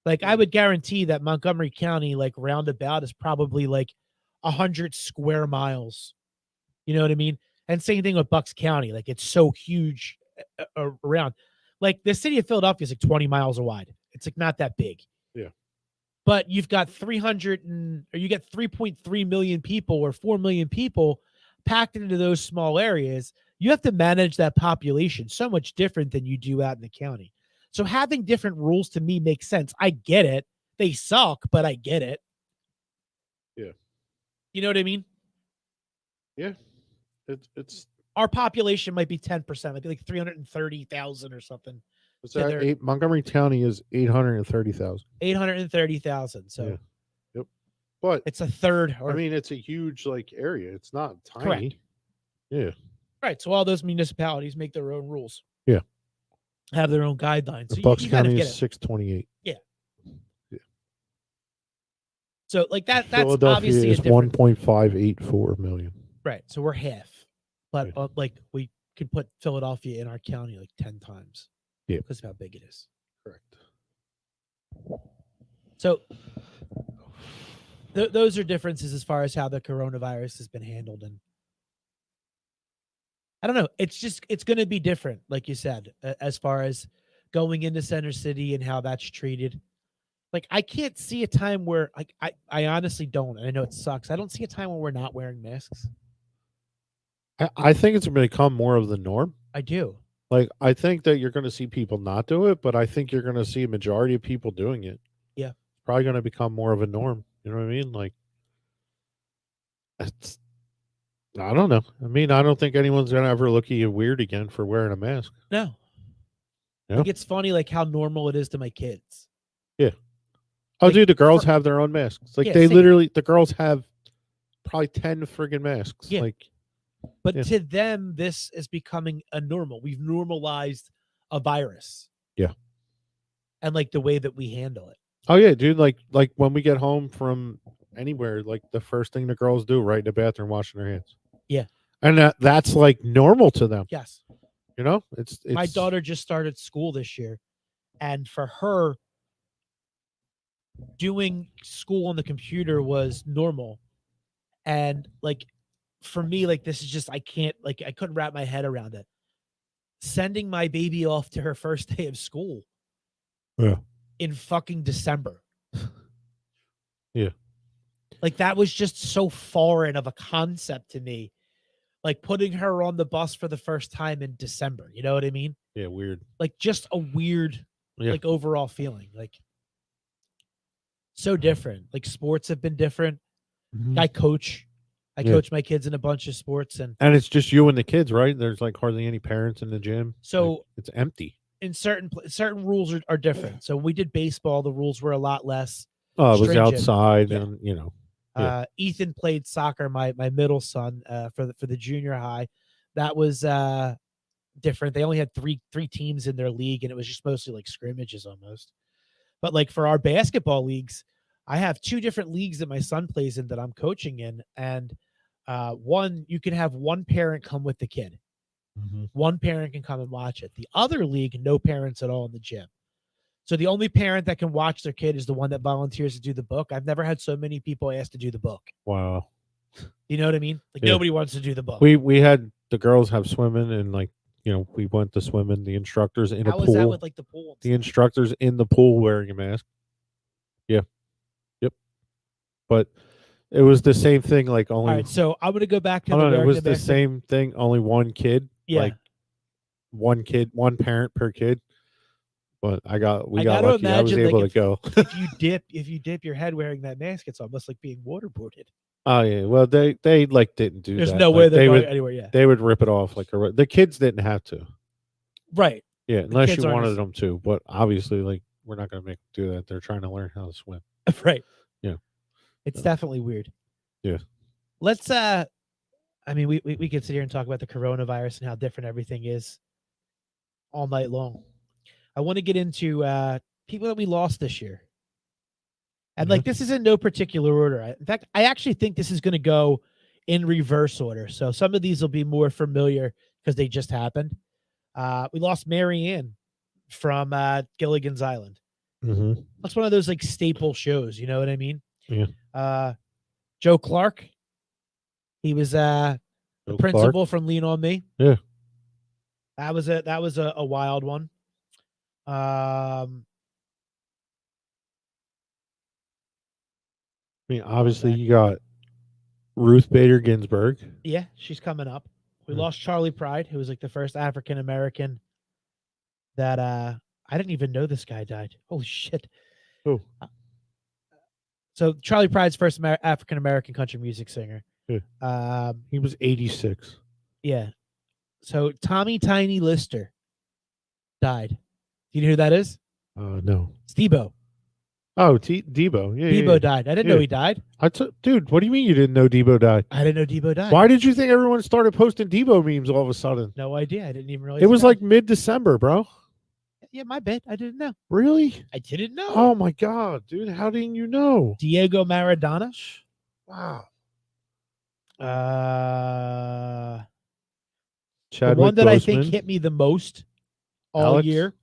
like I would guarantee that Montgomery County, like roundabout, is probably like 100 square miles. You know what I mean? And same thing with Bucks County. Like it's so huge around. Like the city of Philadelphia is like 20 miles wide. It's like not that big. Yeah. But you've got 3.3 million people or 4 million people packed into those small areas. You have to manage that population so much different than you do out in the county. So having different rules to me makes sense. I get it. They suck, but I get it. Yeah. You know what I mean? Yeah. It's our population might be 10%, might be like 330,000 or something. What's So that? Montgomery County is 830,000. 830,000. So Yeah. Yep. But it's a third. Or, I mean, it's a huge like area. It's not tiny. Correct. Yeah. Right. So all those municipalities make their own rules. Yeah. Have their own guidelines. So Bucks you kind of County get is it. 628. Yeah. Yeah. So like that's Philadelphia obviously is a different 1.584 million. Right. So we're half. But Yeah. like we could put Philadelphia in our county like 10 times. Yeah. Because of how big it is. Correct. So those are differences as far as how the coronavirus has been handled. And I don't know. It's going to be different, like you said, as far as going into Center City and how that's treated. Like, I can't see a time where I honestly don't. And I know it sucks. I don't see a time where we're not wearing masks. I think it's going to become more of the norm. I do. Like, I think that you're going to see people not do it, but I think you're going to see a majority of people doing it. Yeah. It's probably going to become more of a norm. You know what I mean? Like, it's, I don't know. I mean, I don't think anyone's going to ever look at you weird again for wearing a mask. No. Yeah. Like, it's funny, like, how normal it is to my kids. Yeah. Oh, Like, dude, the girls have their own masks. Like, Yeah, they same. literally, the girls have probably 10 friggin' masks. Yeah. Like, But Yeah. to them, this is becoming a normal. We've normalized a virus. Yeah. And like the way that we handle it. oh yeah, dude. Like when we get home from anywhere, like the first thing the girls do, right in the bathroom, washing their hands. Yeah. And that's like normal to them. Yes. You know, it's My daughter just started school this year. And for her, doing school on the computer was normal. And like, for me, like, this is just, I couldn't wrap my head around it. Sending my baby off to her first day of school. Yeah. In fucking December. Yeah. Like, that was just so foreign of a concept to me. Like, putting her on the bus for the first time in December. You know what I mean? Yeah, weird. Like, just a weird, Yeah. like, overall feeling. Like, so different. Like, sports have been different. I coach my kids in a bunch of sports, and it's just you and the kids, right? There's like hardly any parents in the gym. so Like, it's empty. in certain rules are different. So when we did baseball, the rules were a lot less. Oh, it was stringent. outside, Yeah. and you know, Yeah. Ethan played soccer, my middle son, for the junior high. That was different. They only had three teams in their league, and it was just mostly like scrimmages almost. But like for our basketball leagues, I have two different leagues that my son plays in that I'm coaching in, and one, you can have one parent come with the kid. One parent can come and watch it. The other league, no parents at all in the gym. So the only parent that can watch their kid is the one that volunteers to do the book. I've never had so many people ask to do the book. Wow. You know what I mean? Like Yeah. nobody wants to do the book. We had the girls have swimming, and like we went to swimming. The instructors in How a was that pool. with like the pool? The instructors in the pool wearing a mask. Yeah. Yep. But it was the same thing. Like All only. right, so I'm gonna go back to Hold the on, it wearing was the the mask. same thing. Only one kid. Yeah. Like one kid, one parent per kid. But we got gotta lucky. I was imagine, like, able to go. if you dip your head wearing that mask, it's almost like being waterboarded. Oh yeah. Well, they like didn't do There's that. no Like, way they're they going would anywhere. Yeah. they would rip it off like the kids didn't have to. Right. Yeah, unless kids you aren't wanted as- them to. But obviously, like we're not going to make them do that. They're trying to learn how to swim. Right. Yeah. It's definitely weird. Yeah. Let's I mean, we could sit here and talk about the coronavirus and how different everything is all night long. I want to get into people that we lost this year. And like, this is in no particular order. In fact, I actually think this is going to go in reverse order. So some of these will be more familiar because they just happened. We lost Mary Ann from Gilligan's Island. Mm-hmm. That's one of those like staple shows. You know what I mean? Yeah. Joe Clark. He was the principal from Lean on Me. Yeah. That was a wild one. I mean, obviously, you got Ruth Bader Ginsburg. Yeah, she's coming up. We lost Charlie Pride, who was like the first African American that I didn't even know this guy died. Holy shit. Oh. So Charlie Pride's first African American country music singer. Yeah. He was 86. Yeah. So Tommy Tiny Lister died. Do you know who that is? No. It's Debo. Oh, Debo. Yeah, Debo died. I didn't know he died. Dude, what do you mean you didn't know Debo died? I didn't know Debo died. Why did you think everyone started posting Debo memes all of a sudden? No idea. I didn't even realize it was like mid-December, bro. Yeah, my bad. I didn't know. Really? I didn't know. Oh my god, dude! How didn't you know? Diego Maradona. Wow. The one that I think hit me the most all year.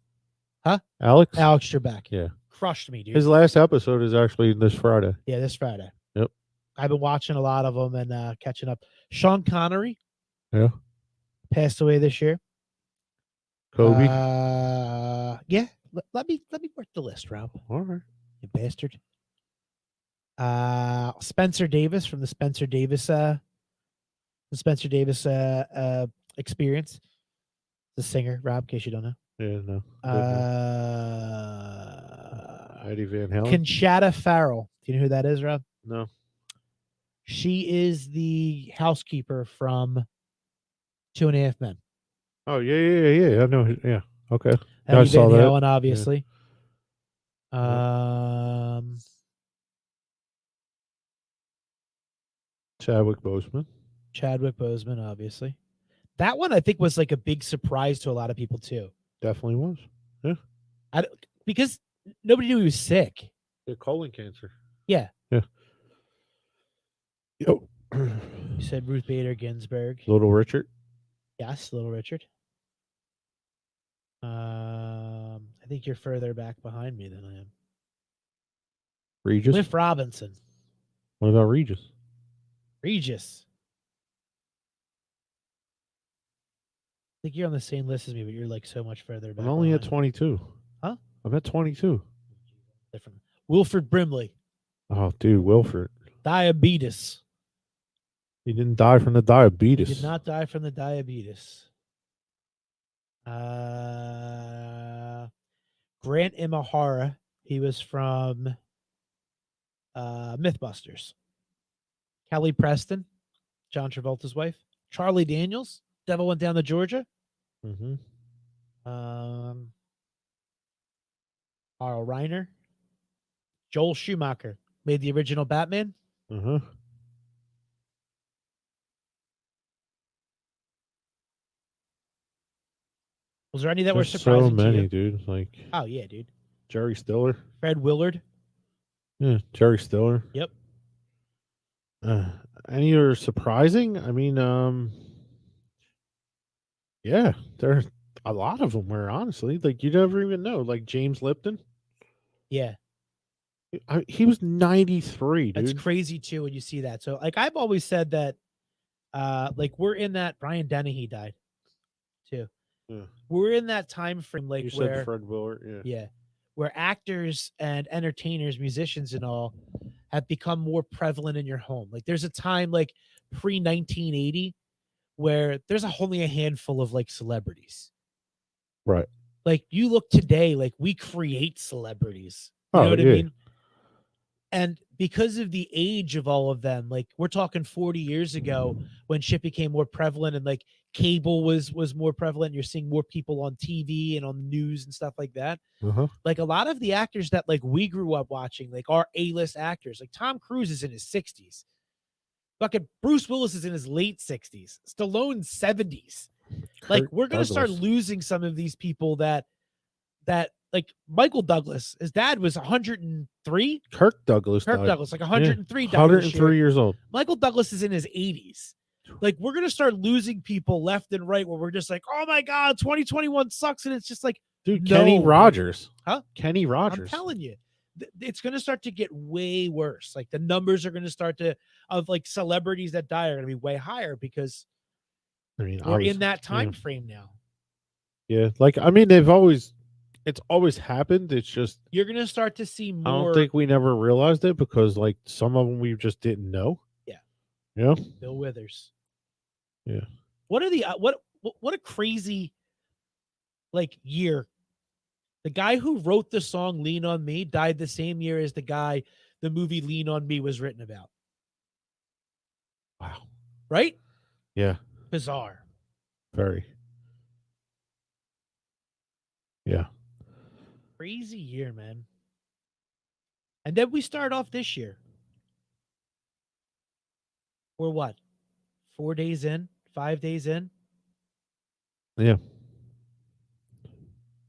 Huh? Alex Trebek. Yeah. Crushed me, dude. His last episode is actually this Friday. Yeah, this Friday. Yep. I've been watching a lot of them and catching up. Sean Connery. Yeah. Passed away this year. Kobe. Yeah. Let me work the list, Rob. All right. You bastard. Spencer Davis from the Spencer Davis Experience. The singer, Rob, in case you don't know. Yeah, no. Eddie Van Halen. Conchata Farrell. Do you know who that is, Rob? No. She is the housekeeper from 2.5 Men. Oh, yeah. I know. Yeah. Okay. Eddie I saw Van that. Halen, obviously. Yeah. Chadwick Boseman, obviously. That one I think was like a big surprise to a lot of people too. Definitely was. Yeah. Because nobody knew he was sick. Yeah, colon cancer. Yeah. Yeah. Yo. You said Ruth Bader Ginsburg. Little Richard. Yes, Little Richard. I think you're further back behind me than I am. Regis. Cliff Robinson. What about Regis? I think you're on the same list as me, but you're like so much further back. I'm only at behind. 22. Huh? I'm at 22. Different. Wilford Brimley. Oh, dude, Wilford. Diabetes. He didn't die from the diabetes. He did not die from the diabetes. Grant Imahara. He was from Mythbusters. Kelly Preston, John Travolta's wife. Charlie Daniels, Devil Went Down to Georgia. Mm-hmm. Carl Reiner. Joel Schumacher made the original Batman. Uh-huh. Was there any that There's were surprising so many, to you? dude. Like, oh yeah, dude. Jerry Stiller. Fred Willard. Yeah, Jerry Stiller. Yep. Any are surprising? I mean, yeah, there's a lot of them were honestly like you never even know. Like James Lipton. Yeah. He was 93, dude. That's crazy too when you see that. So like I've always said that Like we're in that Brian Dennehy died too. Yeah. We're in that time frame like You said where Fred Willard. Yeah. yeah, where actors and entertainers, musicians and all have become more prevalent in your home. Like there's a time like pre 1980 where there's only a handful of like celebrities. Right. Like you look today, like we create celebrities. You know Oh, what I yeah. mean? And because of the age of all of them, like we're talking 40 years ago when shit became more prevalent and like cable was more prevalent, you're seeing more people on TV and on the news and stuff like that. Uh-huh. Like a lot of the actors that like we grew up watching, like our A-list actors, like Tom Cruise is in his 60s. Fucking Bruce Willis is in his late 60s. Stallone's 70s. Like Kirk we're gonna start Douglas. losing some of these people that like Michael Douglas, his dad was 103. Kirk Douglas. Kirk died. Douglas, like 103 died this 103 year. years old. Michael Douglas is in his 80s. Like we're gonna start losing people left and right where we're just like, oh my god, 2021 sucks, and it's just like, Dude, no, Kenny Rogers. Huh? Kenny I'm Rogers. telling you, it's gonna start to get way worse. Like the numbers are gonna start to of like celebrities that die are gonna be way higher because I mean, we're in that time frame now. Yeah, like I mean, it's always happened. It's just You're gonna start to see I more. don't think we never realized it because like some of them we just didn't know. Yeah. Yeah. Bill Withers. Yeah. What are the what a crazy like year. The guy who wrote the song Lean on Me died the same year as the movie Lean on Me was written about. Wow. Right? Yeah. Bizarre. Very. Yeah. Crazy year, man. And then we start off this year. We're what? 4 days in? 5 days in? Yeah.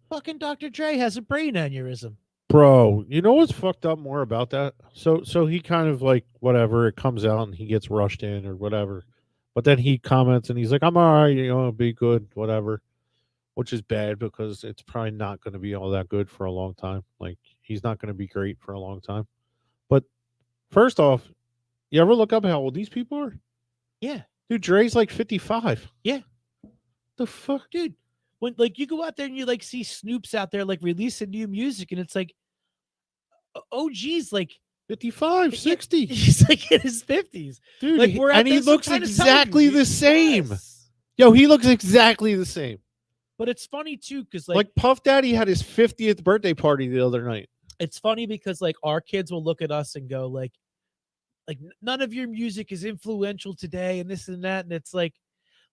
Fucking Dr. Dre has a brain aneurysm. Bro, you know what's fucked up more about that? So he kind of like whatever, it comes out and he gets rushed in or whatever. But then he comments and he's like, I'm all right, you know, be good, whatever. Which is bad because it's probably not going to be all that good for a long time. Like he's not going to be great for a long time. But first off, you ever look up how old these people are? Yeah. Dude, Dre's like 55. Yeah. The fuck? Dude, when like you go out there and you like see Snoop's out there like releasing new music and it's like, oh geez, like 55, 60. He's like in his 50s. Dude, like we're out and he there, so looks I'm trying to tell exactly you, the same. Yes. Yo, he looks exactly the same. But it's funny too, because Like Puff Daddy had his 50th birthday party the other night. it's funny because like our kids will look at us and go like none of your music is influential today and this and that. And it's like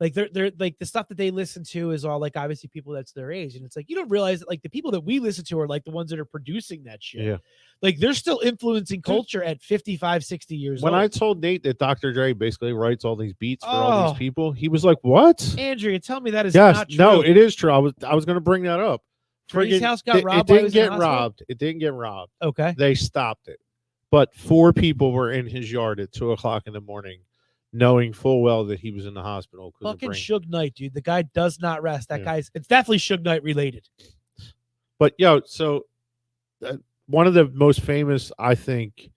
they're like the stuff that they listen to is all like obviously people that's their age. And it's like you don't realize that like the people that we listen to are like the ones that are producing that shit. Yeah. Like they're still influencing culture at 55, 60 years When old. I told Nate that Dr. Dre basically writes all these beats for all Oh. these people, he was like, "What?" Andrea, tell me that is Yes, not true. no, it is true. I was going to bring that up. Dre's Friggin- house got it robbed while he didn't was in get the hospital? robbed. It didn't get robbed. Okay. They stopped it, but 4 people were in his yard at 2:00 in the morning, knowing full well that he was in the hospital. Fucking Suge Knight, dude. The guy does not rest. That Yeah. guy's it's definitely Suge Knight related. But yo, so one of the most famous, I think,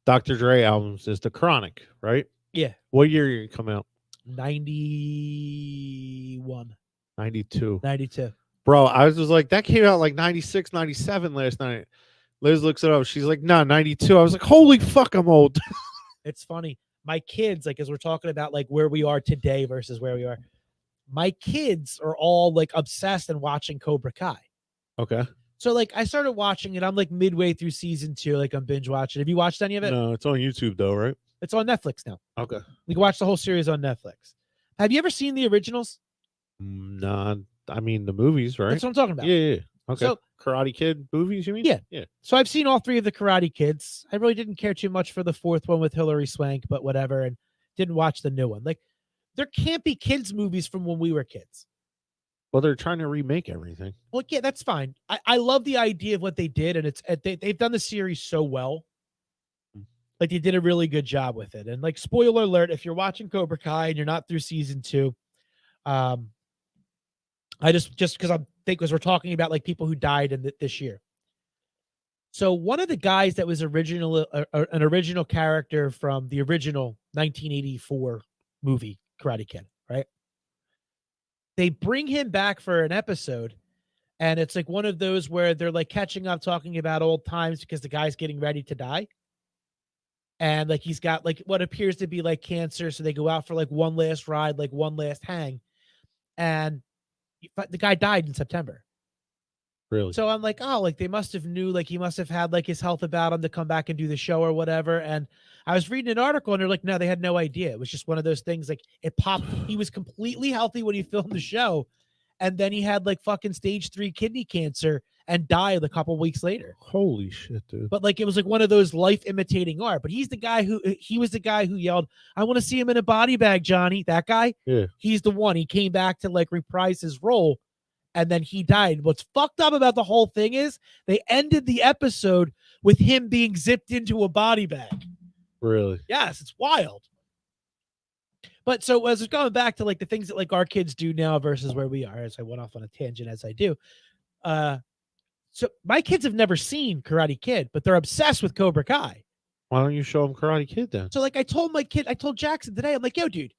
Dr. Dre albums is The Chronic, right? Yeah. What year did it come out? 91. 92. 92. Bro, I was just like, that came out like 96, 97 last night. Liz looks it up. She's like, no, 92. I was like, holy fuck, I'm old. It's funny. My kids, like, as we're talking about like where we are today versus where we are, my kids are all like obsessed and watching Cobra Kai. Okay. So like I started watching it. I'm like midway through season 2. Like I'm binge watching. Have you watched any of it? No, it's on YouTube though, right? It's on Netflix now. Okay. You can watch the whole series on Netflix. Have you ever seen the originals? Nah, I mean the movies, right? That's what I'm talking about. Yeah. Okay. So- Karate Kid movies, you mean? Yeah. Yeah. So I've seen all 3 of the Karate Kids. I really didn't care too much for the 4th one with Hilary Swank, but whatever, and didn't watch the new one. Like there can't be kids movies from when we were kids. Well, they're trying to remake everything. Well, yeah, that's fine. I love the idea of what they did, and they've done the series so well. Like they did a really good job with it. And like spoiler alert, if you're watching Cobra Kai and you're not through season 2, I just because I'm because we're talking about like people who died in this year. So one of the guys that was an original character from the original 1984 movie Karate Kid, right? They bring him back for an episode, and it's like one of those where they're like catching up, talking about old times because the guy's getting ready to die. And like he's got like what appears to be like cancer. So they go out for like one last ride, like one last hang. And the guy died in September. Really? So I'm like, oh, like they must have knew, like he must have had like his health about him to come back and do the show or whatever. And I was reading an article and they're like, no, they had no idea. It was just one of those things. Like it popped. He was completely healthy when he filmed the show. And then he had like fucking stage 3 kidney cancer and died a couple weeks later. Holy shit, dude. But like it was like one of those life imitating art. But he was the guy who yelled, I want to see him in a body bag, Johnny. That guy. Yeah. He's the one. He came back to like reprise his role. And then he died. What's fucked up about the whole thing is they ended the episode with him being zipped into a body bag. Really? Yes, it's wild. But so as it's going back to like the things that like our kids do now versus where we are, as I went off on a tangent as I do. So my kids have never seen Karate Kid, but they're obsessed with Cobra Kai. Why don't you show them Karate Kid then? So like I told Jackson today, I'm like, yo, dude,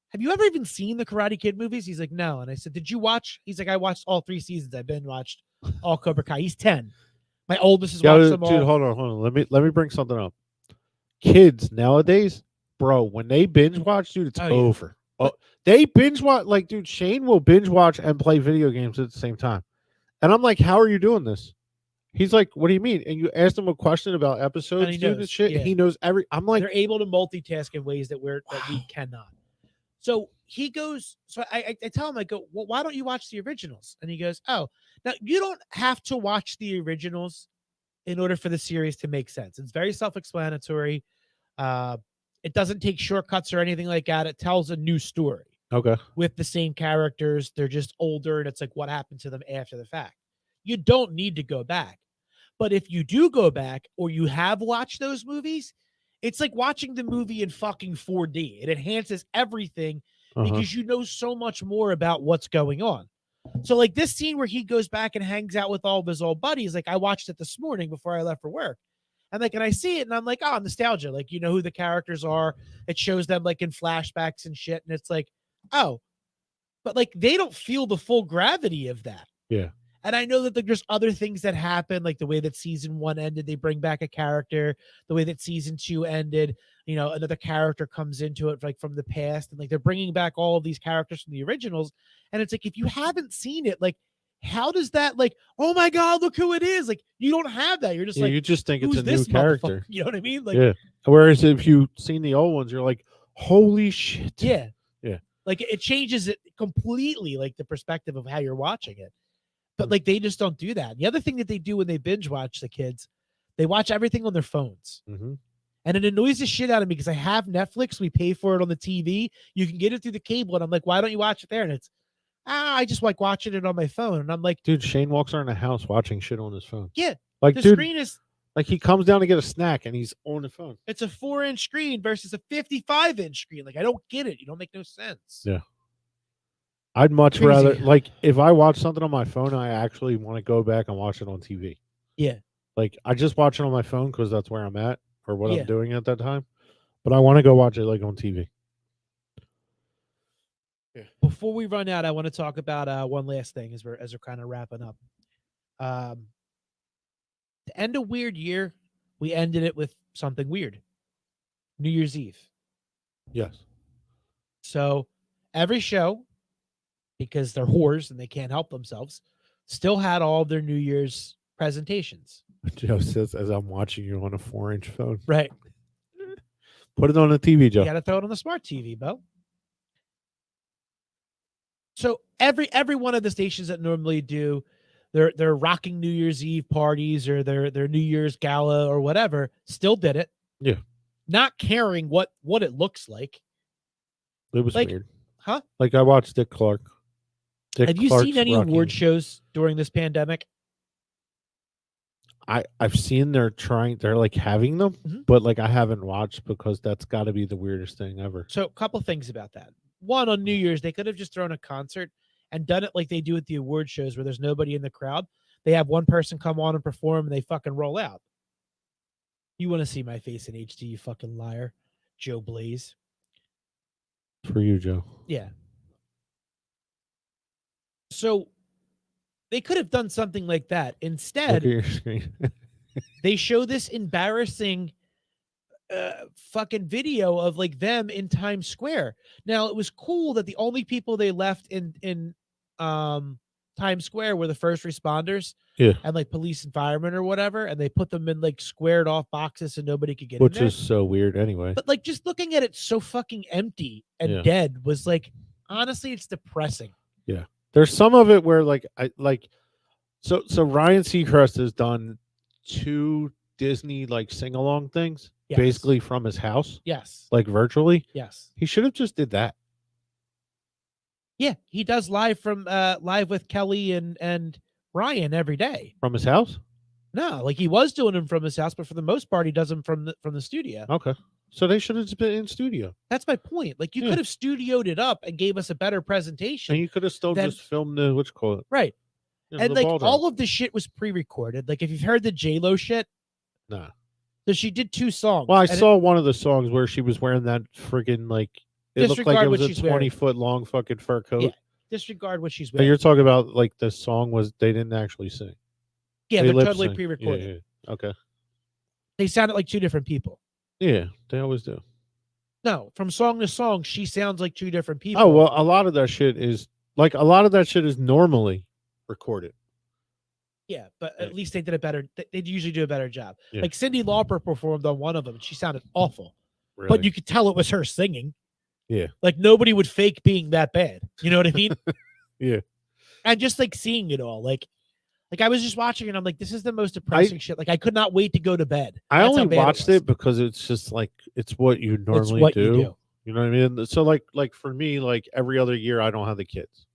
have you ever even seen the Karate Kid movies? He's like, no. And I said, did you watch? He's like, I watched all 3 seasons. I've been watched all Cobra Kai. He's 10. My oldest has watched them all. Dude, hold on. Let me bring something up. Kids nowadays, bro, when they binge watch, dude, it's over. Oh, they binge watch, like, dude, Shane will binge watch and play video games at the same time. And I'm like, how are you doing this? He's like, what do you mean? And you asked him a question about episodes, dude, and shit. Yeah. He knows I'm like, they're able to multitask in ways that we cannot. So he goes, so I tell him, I go, well, why don't you watch the originals? And he goes, oh, now you don't have to watch the originals in order for the series to make sense. It's very self-explanatory. It doesn't take shortcuts or anything like that. It tells a new story. Okay. With the same characters. They're just older, and it's like what happened to them after the fact. You don't need to go back. But if you do go back or you have watched those movies, it's like watching the movie in fucking 4D. It enhances everything because you know so much more about what's going on. So like this scene where he goes back and hangs out with all of his old buddies, like I watched it this morning before I left for work. And like, and I see it and I'm like, oh, nostalgia. Like, you know who the characters are. It shows them like in flashbacks and shit. And it's like, oh, but like they don't feel the full gravity of that. Yeah. And I know that there's other things that happen, like the way that season 1 ended, they bring back a character. The way that season 2 ended, you know, another character comes into it like from the past, and like they're bringing back all of these characters from the originals. And it's like, if you haven't seen it, like, how does that, like, oh my God, look who it is? Like, you don't have that. You're just like, you just think it's a new character. You know what I mean? Like, yeah. Whereas if you've seen the old ones, you're like, holy shit. Yeah. Yeah. Like it changes it completely, like the perspective of how you're watching it. But like they just don't do that. The other thing that they do when they binge watch, the kids, they watch everything on their phones. Mm-hmm. And it annoys the shit out of me because I have Netflix. We pay for it on the TV. You can get it through the cable. And I'm like, why don't you watch it there? And it's, I just like watching it on my phone. And I'm like, dude, Shane walks around the house watching shit on his phone. Yeah. Like, the dude, screen is like he comes down to get a snack and he's on the phone. It's a 4-inch screen versus a 55-inch screen. Like, I don't get it. You don't make no sense. Yeah. I'd much rather, like, if I watch something on my phone, I actually want to go back and watch it on TV. Yeah. Like, I just watch it on my phone because that's where I'm at or what I'm doing at that time. But I want to go watch it, like, on TV. Yeah. Before we run out, I want to talk about one last thing as we're kind of wrapping up. To end a weird year, we ended it with something weird. New Year's Eve. Yes. So every show, because they're whores and they can't help themselves, still had all of their New Year's presentations. Joe says, as I'm watching you on a 4-inch phone. Right. Put it on the TV, Joe. You got to throw it on the smart TV, Bo. So every one of the stations that normally do their rocking New Year's Eve parties or their New Year's gala or whatever still did it. Yeah. Not caring what it looks like. It was like, weird. Huh? Like I watched Dick Clark. Have you seen any award shows during this pandemic? I've seen they're like having them, but like I haven't watched because that's got to be the weirdest thing ever. So a couple things about that. One, on New Year's, they could have just thrown a concert and done it like they do at the award shows where there's nobody in the crowd. They have one person come on and perform and they fucking roll out. You want to see my face in HD, you fucking liar, Joe Blaze. For you, Joe. Yeah. So they could have done something like that. Look Instead, at your screen. they show this embarrassing fucking video of like them in Times Square. Now it was cool that the only people they left in Times Square were the first responders Yeah. and like police and firemen or whatever, and they put them in like squared off boxes so nobody could get Which in there. is so weird anyway. But like just looking at it so fucking empty and Yeah. dead was like honestly it's depressing. There's some of it where like I like so Ryan Seacrest has done 2 Disney like sing along things Yes. basically from his house, Yes. like virtually. Yes. He should have just did that. Yeah, he does live from live with Kelly and Ryan every day. From his house? No, like he was doing them from his house, but for the most part, he does them from the studio. Okay. So they should have just been in studio. That's my point. Like you Yeah. could have studioed it up and gave us a better presentation, And you could have still Then- just filmed the what you call it. right? You know, And the like ball drop. all of the shit was pre-recorded. Like if you've heard the J-Lo shit, Nah. so she did 2 songs. Well, I and it- saw one of the songs where she was wearing that friggin' like it looked like Disregard it what was a she's wearing. 20-foot long fucking fur coat. Yeah. disregard what she's But wearing. you're talking about like the song was they didn't actually sing. Yeah, They they're lip totally sync. pre-recorded. Yeah. Okay. They sounded like 2 different people. Yeah, they always do. No, from song to song, she sounds like 2 different people. Oh well, a lot of that shit is normally recorded. Yeah, but Yeah. at least they did a better. They'd usually do a better job. Yeah. Like Cyndi Lauper performed on one of them. And she sounded awful, Really. but you could tell it was her singing. Yeah. Like nobody would fake being that bad. You know what I mean? Yeah. And just like seeing it all, like I was just watching it. I'm like, this is the most depressing shit. Like I could not wait to go to bed. I That's how only bad watched was. it because it's just like it's what you It's normally what do. you do. You know what I mean? So like for me, like every other year I don't have the kids.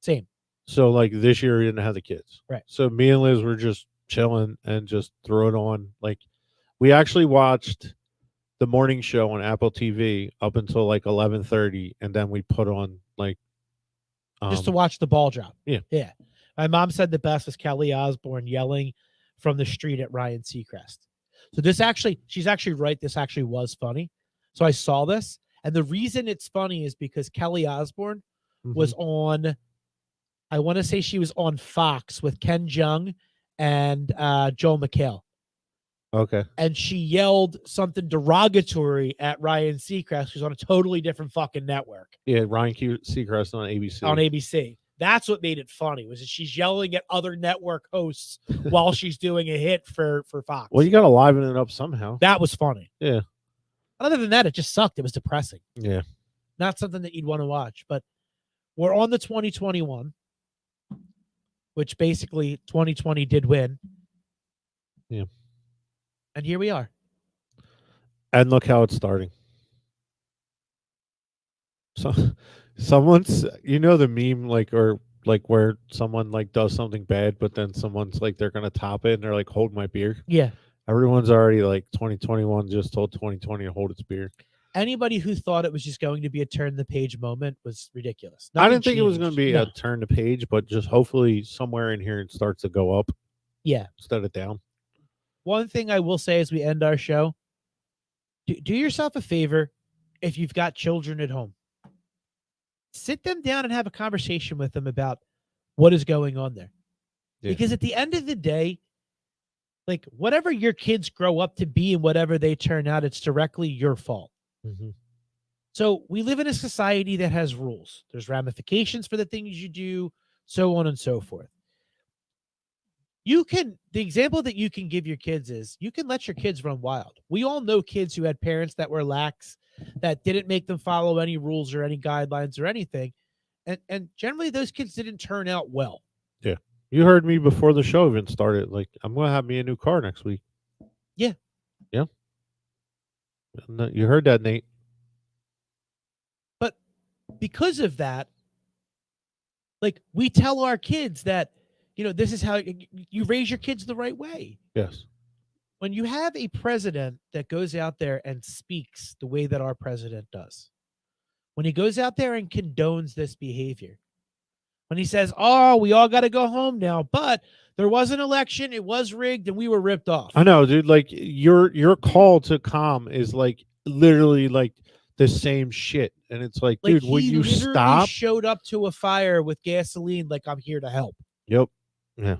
Same. So like this year we didn't have the kids. Right. So me and Liz were just chilling and just throw it on. Like we actually watched the morning show on Apple TV up until like 11:30, and then we put on like Just to watch the ball drop. Yeah. Yeah. My mom said the best was Kelly Osbourne yelling from the street at Ryan Seacrest. So she's actually right. This actually was funny. So I saw this. And the reason it's funny is because Kelly Osbourne was on, I want to say she was on Fox with Ken Jeong and Joel McHale. okay. And she yelled something derogatory at Ryan Seacrest, who's on a totally different fucking network Yeah, Ryan Seacrest on ABC. on ABC. That's what made it funny, was that she's yelling at other network hosts while she's doing a hit for Fox. Well, you got to liven it up somehow. That was funny. Yeah. Other than that, it just sucked. It was depressing. Yeah. Not something that you'd want to watch. But we're on the 2021, which basically 2020 did win. Yeah. And here we are. And look how it's starting. So someone's the meme like or like where someone like does something bad, but then someone's like they're gonna top it and they're like, hold my beer. Yeah. Everyone's already like 2021 just told 2020 to hold its beer. Anybody who thought it was just going to be a turn the page moment was ridiculous. I didn't think it was going to be No. a turn the page, but just hopefully somewhere in here it starts to go up Yeah. instead of down. One thing I will say as we end our show, do yourself a favor if you've got children at home. Sit them down and have a conversation with them about what is going on there. Yeah. Because at the end of the day, like whatever your kids grow up to be and whatever they turn out, it's directly your fault. Mm-hmm. So we live in a society that has rules. There's ramifications for the things you do, so on and so forth. The example that you can give your kids is you can let your kids run wild. We all know kids who had parents that were lax, that didn't make them follow any rules or any guidelines or anything. And generally those kids didn't turn out well. Yeah. You heard me before the show even started. Like, I'm going to have me a new car next week. Yeah. Yeah. You heard that, Nate. But because of that, like we tell our kids that, this is how you raise your kids the right way. Yes. When you have a president that goes out there and speaks the way that our president does, when he goes out there and condones this behavior, when he says, oh, we all got to go home now, but there was an election, it was rigged, and we were ripped off. I know, dude. Like your call to calm is like literally like the same shit. And it's like, Like, dude, would he you literally stop? showed up to a fire with gasoline like, I'm here to help. Yep. Yeah.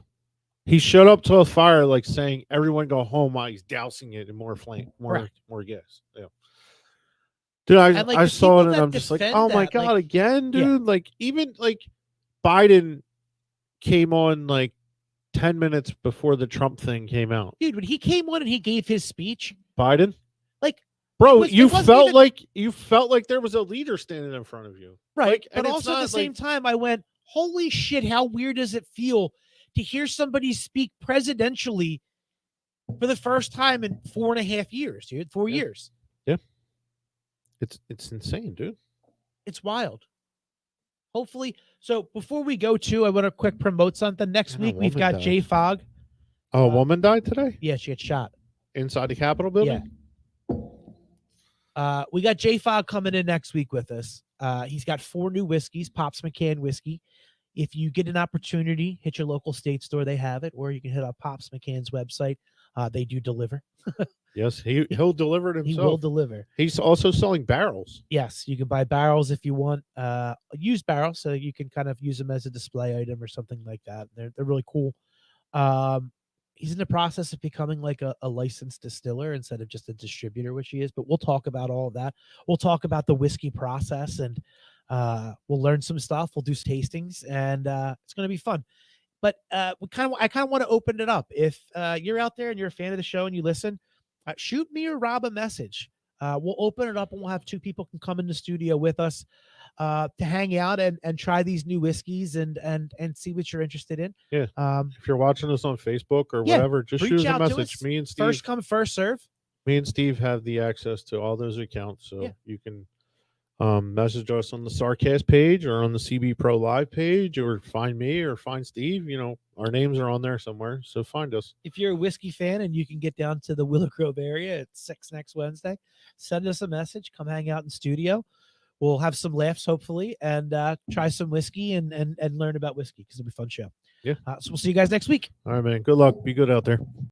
He showed up to a fire like saying, everyone go home while he's dousing it in more flame, more gas. Yeah. Dude, And, like, I the saw it people and that I'm just like, defend oh my that, God, like, again, yeah. dude. Like, even like Biden came on like 10 minutes before the Trump thing came out. Dude, when he came on and he gave his speech, Biden? like, bro, it you wasn't felt even- like there was a leader standing in front of you. right. Like, But and it's also at the not same like, time, I went, holy shit, how weird does it feel to hear somebody speak presidentially for the first time in 4.5 years, dude? 4 years. yeah. It's insane, dude. It's wild. Hopefully. So before we go to, I want to quick promote something. Next Man, a week, we've woman got died. Jay Fogg. Oh, a woman died today Yeah, she got shot. inside the Capitol building. We got Jay Fogg coming in next week with us. He's got 4 new whiskeys, Pops McCann whiskey. If you get an opportunity, hit your local state store. They have it, or you can hit up Pops McCann's website. They do deliver. Yes, he'll deliver it himself. He will deliver. He's also selling barrels. Yes, you can buy barrels if you want. Used barrels, so you can kind of use them as a display item or something like that. They're really cool. He's in the process of becoming like a licensed distiller instead of just a distributor, which he is. But we'll talk about all of that. We'll talk about the whiskey process, and we'll learn some stuff. We'll do tastings, and it's going to be fun. But I kind of want to open it up. If you're out there and you're a fan of the show and you listen, shoot me or Rob a message. We'll open it up and we'll have 2 people can come in the studio with us to hang out and try these new whiskeys and see what you're interested in. Yeah. If you're watching us on Facebook or whatever, just reach shoot us a out to message. us. Me and Steve. First come, first serve. Me and Steve have the access to all those accounts, so you can message us on the Sarcast page or on the CB Pro Live page, or find me or find Steve. You know, our names are on there somewhere, so find us. If you're a whiskey fan and you can get down to the Willow Grove area at 6 next Wednesday, send us a message. Come hang out in studio. We'll have some laughs, hopefully, and try some whiskey and learn about whiskey because it'll be a fun show. Yeah. So we'll see you guys next week. All right, man. Good luck. Be good out there.